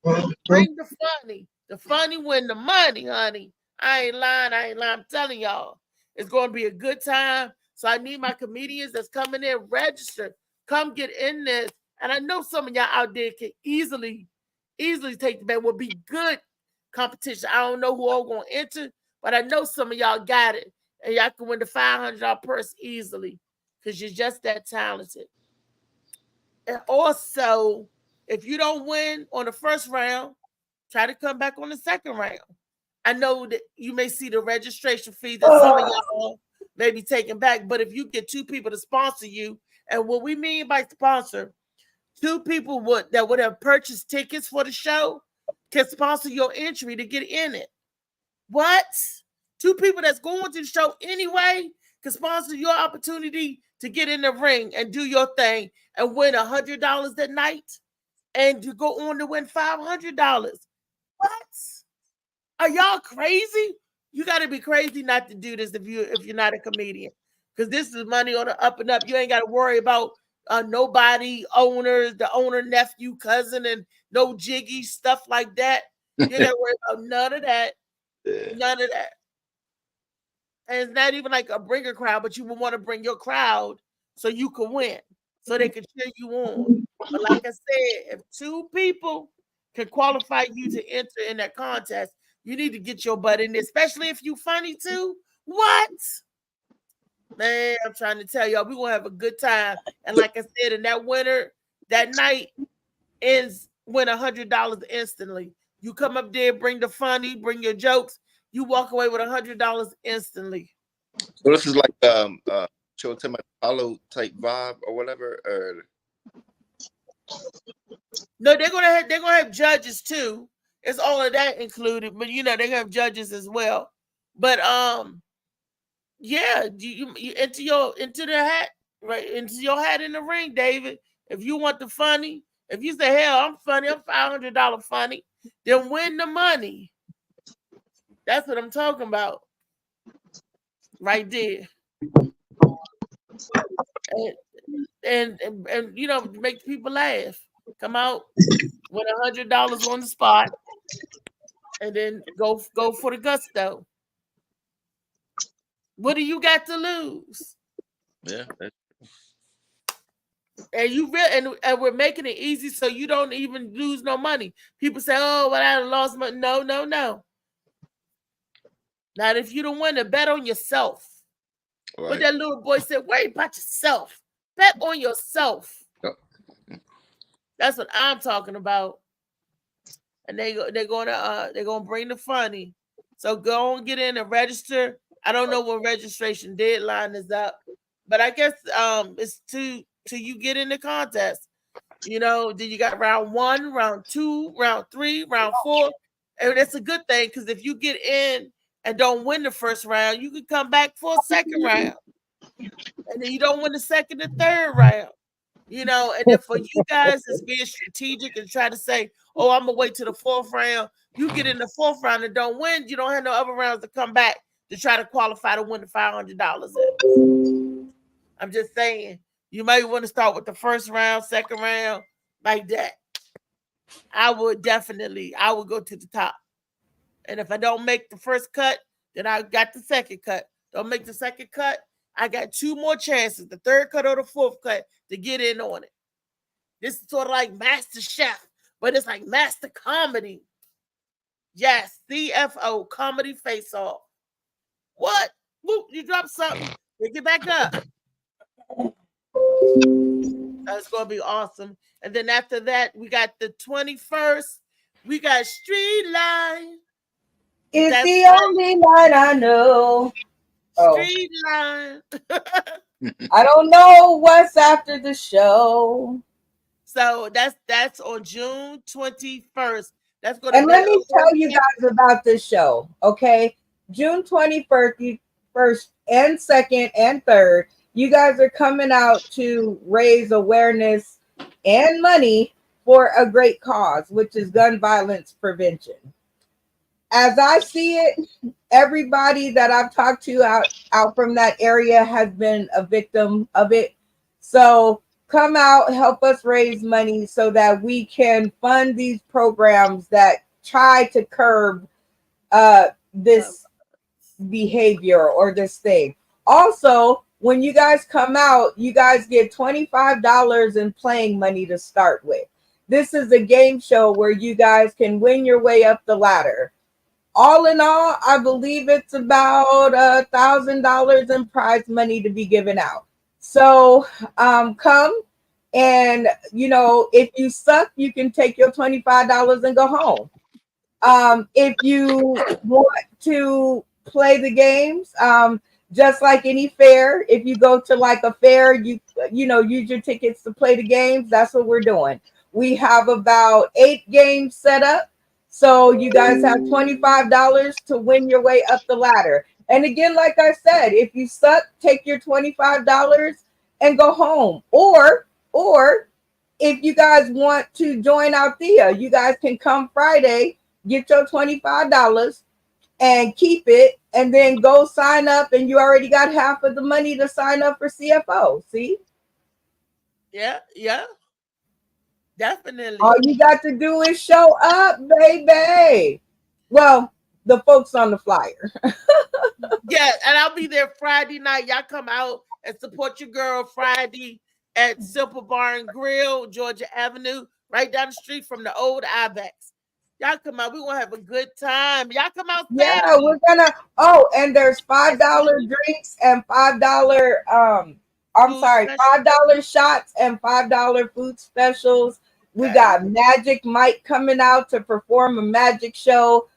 Bring the funny. The funny win the money, honey. I ain't lying. I'm telling y'all. It's going to be a good time. So I need my comedians that's coming in, register. Come get in this. And I know some of y'all out there can easily take the bet. Will be good competition. I don't know who all going to enter, but I know some of y'all got it. And y'all can win the $500 purse easily because you're just that talented. And also, if you don't win on the first round, try to come back on the second round. I know that you may see the registration fee that some of y'all may be taking back, but if you get 2 people to sponsor you, and what we mean by sponsor, 2 people that would have purchased tickets for the show can sponsor your entry to get in it. What? Two people that's going to the show anyway can sponsor your opportunity to get in the ring and do your thing and win $100 that night, and to go on to win $500. What? Are y'all crazy? You got to be crazy not to do this if you're not a comedian, because this is money on the up and up. You ain't got to worry about nobody, owners, the owner, nephew, cousin, and no jiggy stuff like that. You ain't got to worry about none of that. None of that. And it's not even like a bringer crowd, but you would want to bring your crowd so you can win, so they can cheer you on. But like I said, if two people can qualify you to enter in that contest, you need to get your butt in there, especially if you funny too. What? Man, I'm trying to tell y'all, we're going to have a good time. And like I said, and that winner that night win $100 instantly. You come up there, bring the funny, bring your jokes. You walk away with $100 instantly. So this is like Showtime Apollo type vibe or whatever. No, they're gonna have judges too. It's all of that included, but they're gonna have judges as well. But yeah, you into the hat, right? Into your hat in the ring, David. If you want the funny, if you say, hell, I'm funny, I'm $500 funny, then win the money. That's what I'm talking about. Right there. And make people laugh. Come out with $100 on the spot, and then go for the gusto. What do you got to lose? Yeah. And we're making it easy so you don't even lose no money. People say, "Oh, well, I lost money." No. Not if you don't win. To bet on yourself. Right. What that little boy said, worry about yourself. Bet on yourself. That's what I'm talking about. And they're gonna bring the funny. So go and get in and register. I don't know when registration deadline is up, but I guess it's till you get in the contest. Then you got round 1, round 2, round 3, round 4. And that's a good thing, because if you get in and don't win the first round, you can come back for a second round. And then you don't win the second and third round. And then for you guys that's being strategic and try to say, oh, I'm gonna wait to the 4th round. You get in the 4th round and don't win, you don't have no other rounds to come back to try to qualify to win the $500. I'm just saying, you might want to start with the first round, second round, like that. I would go to the top. And if I don't make the first cut, then I got the second cut. Don't make the second cut, I got 2 more chances, the 3rd cut or the 4th cut, to get in on it. This is sort of like Master Chef, but it's like Master Comedy. Yes, CFO, Comedy Face Off. What? Whoop, you dropped something. Pick it back up. That's going to be awesome. And then after that, we got the 21st. We got Street Line. It's the only line I know. Street Line. I don't know what's after the show. So that's on June 21st. That's going to And let me tell you guys about this show, okay? June 21st, 1st and 2nd and 3rd, you guys are coming out to raise awareness and money for a great cause, which is gun violence prevention. As I see it, everybody that I've talked to out from that area has been a victim of it. So come out, help us raise money so that we can fund these programs that try to curb this behavior or this thing. Also, when you guys come out, you guys get $25 in playing money to start with. This is a game show where you guys can win your way up the ladder. All in all, I believe it's about $1,000 in prize money to be given out. So come, and if you suck, you can take your $25 and go home. If you want to play the games, just like any fair, if you go to like a fair, you use your tickets to play the games. That's what we're doing. We have about 8 games set up. So you guys have $25 to win your way up the ladder. And again, like I said, if you suck, take your $25 and go home. Or if you guys want to join Althea, you guys can come Friday, get your $25 and keep it, and then go sign up, and you already got half of the money to sign up for CFO. See? Yeah. Definitely. All you got to do is show up, baby. Well, the folks on the flyer. Yeah, and I'll be there Friday night. Y'all come out and support your girl Friday at Simple Bar and Grill, Georgia Avenue, right down the street from the old Ibex. Y'all come out. We're gonna have a good time. Y'all come out Yeah, Saturday. we're gonna. Oh, and there's $5 drinks and $5 $5 shots and $5 food specials. We got Magic Mike coming out to perform a magic show.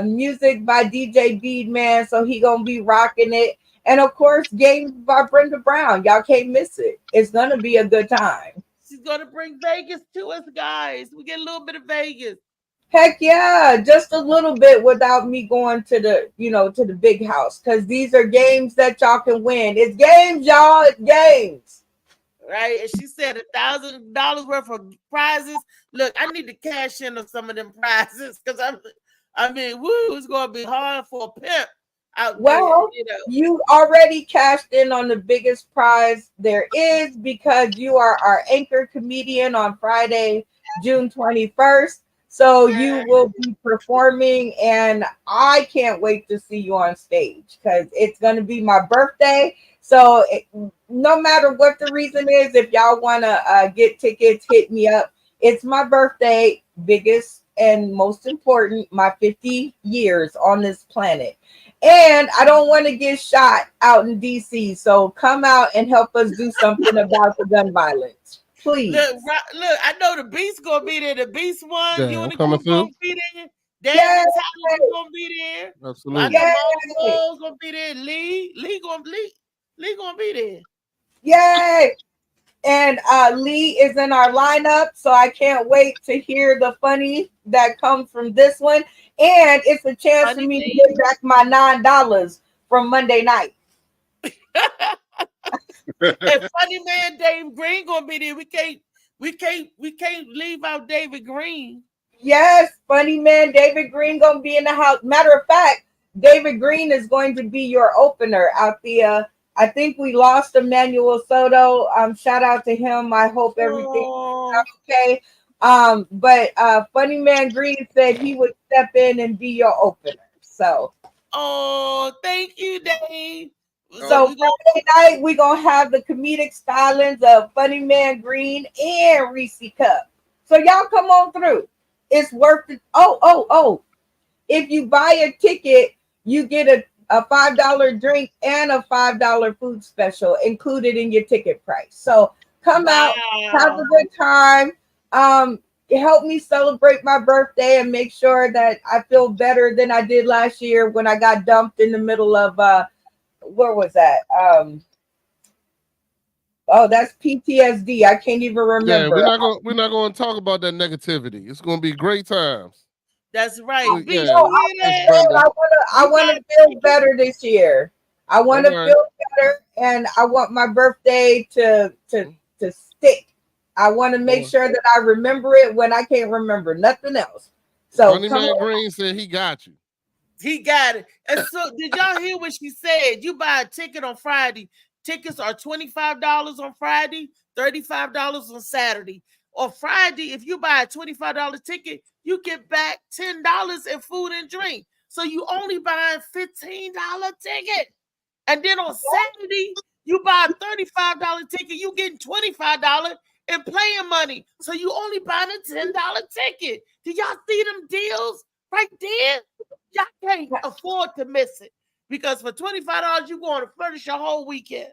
Music by DJ Beadman, so he gonna be rocking it. And of course, games by Brenda Brown. Y'all can't miss it. It's gonna be a good time. She's gonna bring Vegas to us, guys. We get a little bit of Vegas. Heck yeah, just a little bit without me going to the, to the big house, because these are games that y'all can win. It's games, y'all. It's games. Right? And she said $1,000 worth of prizes. Look, I need to cash in on some of them prizes because it's gonna be hard for a pimp out well, there. You already cashed in on the biggest prize there is, because you are our anchor comedian on Friday, June 21st. So you will be performing, and I can't wait to see you on stage because it's going to be my birthday. So no matter what the reason is, if y'all want to get tickets, hit me up. It's my birthday, biggest and most important, my 50 years on this planet. And I don't want to get shot out in DC. So come out and help us do something about the gun violence. Please. Look, I know the Beast gonna be there. The Beast one, Yeah, you and the coming group gonna be there. David Tyler gonna be there. Absolutely. Mo's gonna be there. Lee gonna be there. Yay! And Lee is in our lineup, so I can't wait to hear the funny that comes from this one. And it's a chance for me to get back my $9 from Monday night. And funny man Dave Green gonna be there. We can't leave out David Green. Yes, funny man David Green gonna be in the house. Matter of fact, David Green is going to be your opener out there. I think we lost Emmanuel Soto. Shout out to him. I hope everything is okay. But funny man Green said he would step in and be your opener. So thank you, Dave. So Friday night we're gonna have the comedic stylings of Funny Man Green and Reese Cup. So y'all come on through. It's worth it. Oh. If you buy a ticket, you get a $5 drink and a $5 food special included in your ticket price. So come out, have a good time. Help me celebrate my birthday and make sure that I feel better than I did last year when I got dumped in the middle of where was that? That's PTSD. I can't even remember. Yeah, we're not gonna talk about that negativity. It's gonna be great times. That's right. Yeah. I want to feel better this year. I want to feel better, and I want my birthday to stick. I want to make sure that I remember it when I can't remember nothing else. So Funny Man Green said he got you. He got it. And so did y'all hear what she said? You buy a ticket on Friday. Tickets are $25 on Friday, $35 on Saturday. On Friday, if you buy a $25 ticket, you get back $10 in food and drink. So you only buy a $15 ticket. And then on Saturday, you buy a $35 ticket, you getting $25 in playing money. So you only buying a $10 ticket. Do y'all see them deals right there? Y'all can't afford to miss it, because for $25 you going to furnish your whole weekend.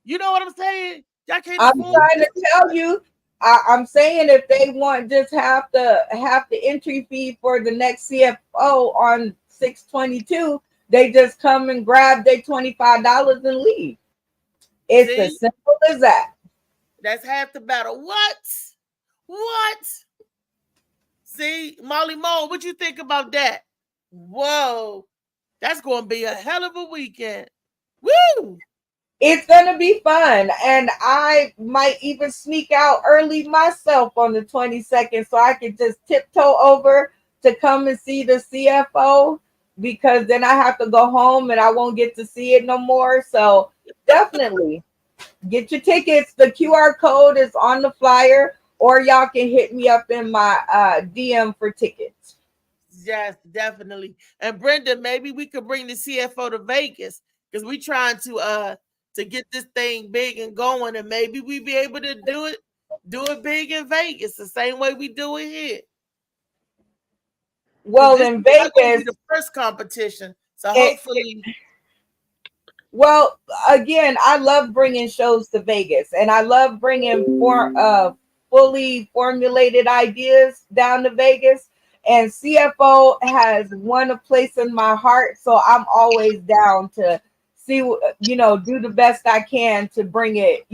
You know what I'm saying? Y'all can't. I'm trying to tell you. I'm saying if they want just half the entry fee for the next CFO on 6/22, they just come and grab their $25 and leave. It's as simple as that. That's half the battle. What? See, Molly Mo, what you think about that? Whoa, that's going to be a hell of a weekend. Woo! It's gonna be fun, and I might even sneak out early myself on the 22nd, so I can just tiptoe over to come and see the CFO, because then I have to go home and I won't get to see it no more. So definitely get your tickets. The QR code is on the flyer, or y'all can hit me up in my DM for tickets. Yes, definitely. And Brenda, maybe we could bring the CFO to Vegas, because we trying to get this thing big and going, and maybe we be able to do it big in Vegas the same way we do it here. Well, in Vegas, the first competition, so hopefully. Well, again, I love bringing shows to Vegas, and I love bringing fully formulated ideas down to Vegas. And CFO has won a place in my heart, so I'm always down to see, do the best I can to bring it,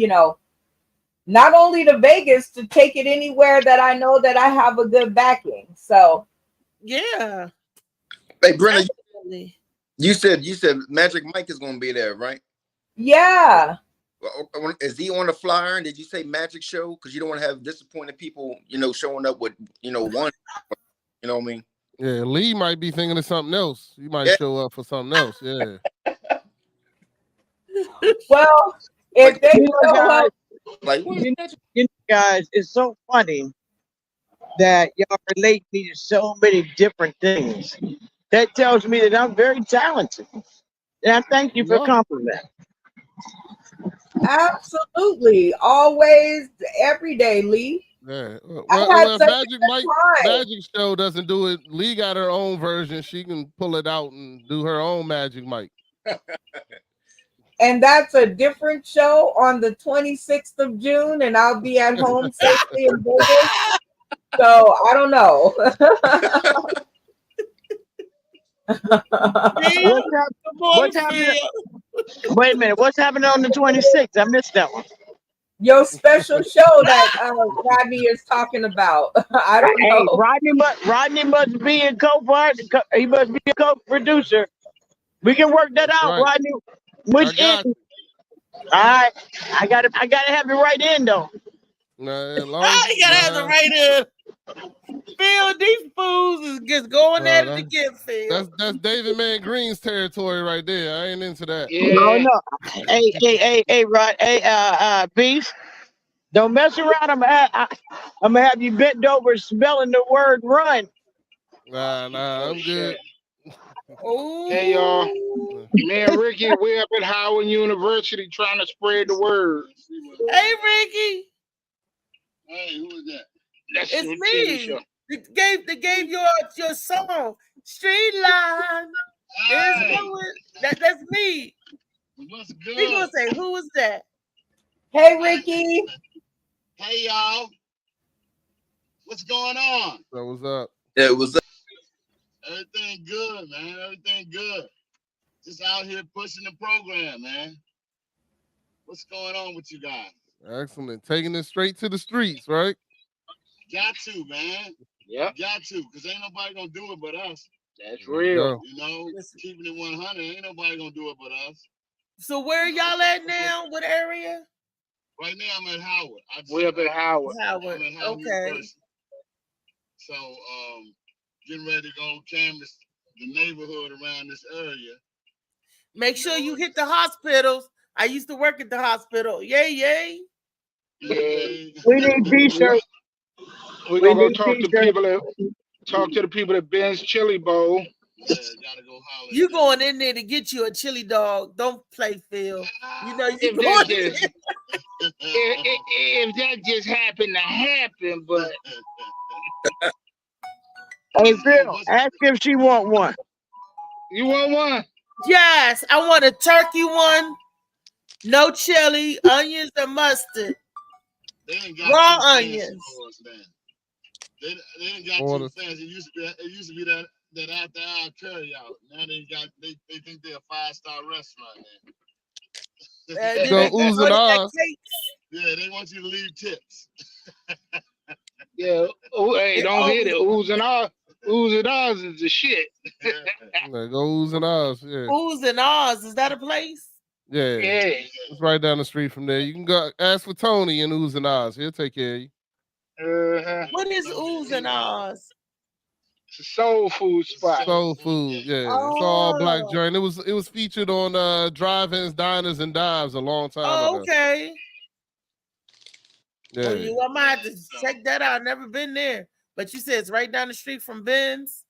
not only to Vegas, to take it anywhere that I know that I have a good backing. So, yeah. Hey, Brenda, you said Magic Mike is going to be there, right? Yeah. Is he on the flyer? And did you say Magic Show? Because you don't want to have disappointed people, showing up with, one. You know what I mean? Yeah, Lee might be thinking of something else. He might show up for something else. Yeah. Well, if they show up, guys, it's so funny that y'all relate me to so many different things. That tells me that I'm very talented. And I thank you for compliment. Absolutely. Always, every day, Lee. Yeah. Well, if Magic Show doesn't do it, Lee got her own version. She can pull it out and do her own Magic Mike. And that's a different show on the 26th of June, and I'll be at home safely in Vegas. So I don't know. What's happening? Wait a minute. What's happening on the 26th? I missed that one. Your special show that Rodney is talking about. I don't know. Rodney must be a co-part. He must be a co-producer. We can work that out, right. Rodney. Which end? All right. I gotta have the right end though. No, you gotta have the right end. Phil, these fools is just going at it again, Phil. That's David Man Green's territory right there. I ain't into that. Yeah. No. Hey, Rod. Hey, Beef. Don't I'm gonna have you bent over spelling the word run. Nah, I'm good. Hey y'all, me and Ricky, we're up at Howard University trying to spread the word. Hey Ricky. Hey, who is that? That's it's me. They gave your song, Street Line. Hey. That's me. What's good? We gonna say, who is that? Hey Ricky. Hey y'all. What's going on? So what's up? Yeah, what's up? Everything good, man. Everything good. Just out here pushing the program, man. What's going on with you guys? Excellent. Taking it straight to the streets, right? Got to, man. Yep. Got to, because ain't nobody gonna do it but us. That's real. Keeping it 100, ain't nobody gonna do it but us. So where are y'all at now? What area? Right now I'm at Howard. We're up at Howard. I'm at Howard Okay. University. So getting ready to go canvas the neighborhood around this area. Make sure you hit the hospitals. I used to work at the hospital. Yay, yay. Yeah. We need t-shirts. We're gonna go talk to the people at Ben's Chili Bowl. Yeah, gotta go holler. You going in there to get you a chili dog. Don't play, Phil. You know you If going that just, if that just happened to happen, but Hey Phil, ask if she want one. You want one? Yes, I want a turkey one. No chili, onions, and mustard. They ain't got Raw too fancy onions. for us, man. They ain't got too fancy. It used to be that after hour curry out. Now they think they're a 5-star restaurant now. Go oohs and ahs. Yeah, they want you to leave tips. Yeah. Oh, hey, It don't hit always it. Oohs and ahs. Oohs and ahs is the shit. Like O's and O's, yeah. Oohs and ahs. Is that a place? Yeah. Yeah. It's right down the street from there. You can go ask for Tony in Oohs and O's. He'll take care of you. What is oohs and ahs? It's a soul food spot. Soul food, yeah. It's all black joint. It was featured on drive-ins, diners, and dives a long time Oh, ago. okay. Yeah. Well, I might have to check that out. Never been there. But you said it's right down the street from Ben's.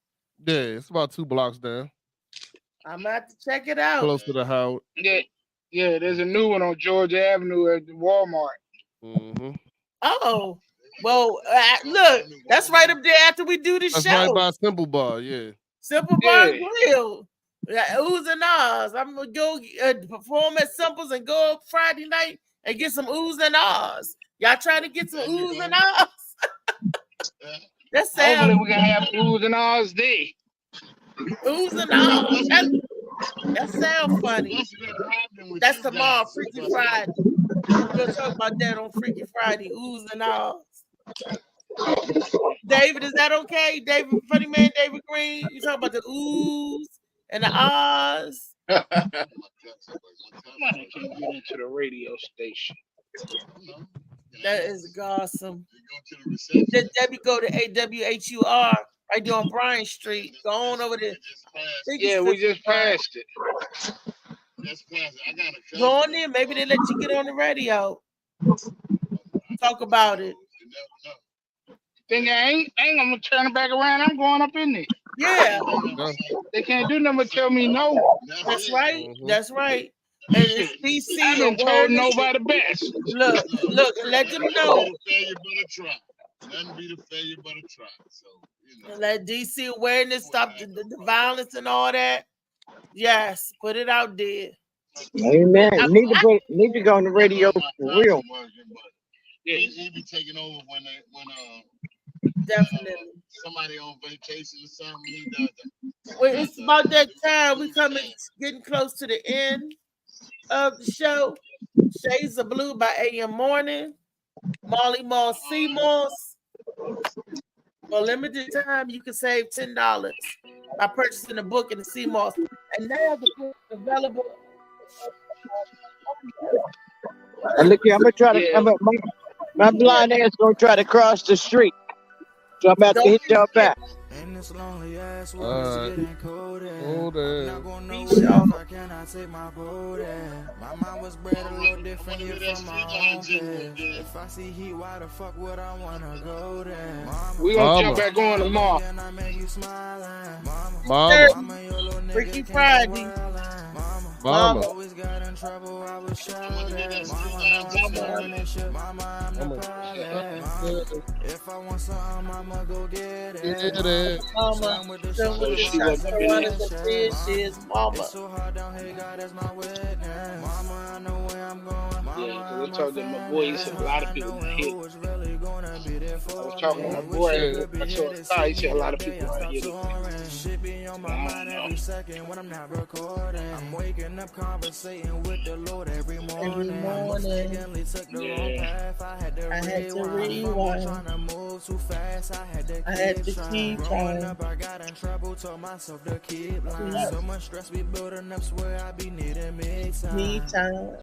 Yeah, it's about 2 blocks down. I'm gonna have to check it out. Close to the Howard. Yeah, there's a new one on Georgia Avenue at the Walmart. Mm-hmm. Oh, well, look, that's right up there after we do this That's show. right by Simple Bar, yeah. Simple Bar and Grill. Oohs and ahs. I'm gonna go perform at Simple's and go up Friday night and get some oohs and ahs. Y'all trying to get some oohs and ahs? That Hopefully sounds. we can have oohs and ahs day. Oohs and ahs. That sounds funny. That's tomorrow, Freaky Friday. We'll talk about that on Freaky Friday. Oohs and ahs. David, is that okay? David, funny man, David Green. You talking about the oohs and the ahs? I can't get into the radio station. That is awesome. Debbie go to AWHUR right there on Bryan Street. Go on over there. Yeah, we just passed it. Go on there. Maybe they let you get on the radio. Talk about it. Think I ain't gonna turn it back around. I'm going up in there. Yeah. They can't do nothing but tell me no. That's right. That's right. And it's DC. I done told nobody best. Look, let them know. Nothing be the failure but a try. So, you know. Let DC awareness stop the violence and all that. Yes, put it out there. Amen. Need to go on the radio for real. Yeah, he be taking over when Definitely. somebody on vacation or something. He does that. Well, it's about that time. We getting close to the end of the show. Shades of Blue by AM Morning. Molly Mall Seamoss. For limited time, you can save $10 by purchasing a book in the Seamoss. And now the book is available. Look here, I'm gonna try to. My blind ass gonna try to cross the street, so I'm about to hit y'all back. In this lonely ass world, it's getting colder. Older. I'm not gonna know if I cannot take my boat in. My mind was bred a little different here from my own past. If I see heat, why the fuck would I wanna go there? We gonna jump back on tomorrow. Mama. Freaky Friday. Mama. Always got in trouble, I was shouting. Mama, I'm the problem. If I want something, I'ma go get it. Mama, done with the shots and running the fishes. Mama. It's so hard down here, God is my witness. Mama, I know where I'm going. Yeah, we talked to my boy. He said a lot of people hit. I was talking to my boy. I saw a guy. He said a lot of people are hit. Shit be on my mind every second when I'm not recording. I'm waking up conversating with the Lord every morning. Mistakenly took the wrong path. I had to rewind. Trying to move too fast. I had to keep trying. Growing up, I got in trouble. Told myself to keep lying. So much stress be building up. Swear I be needing me time.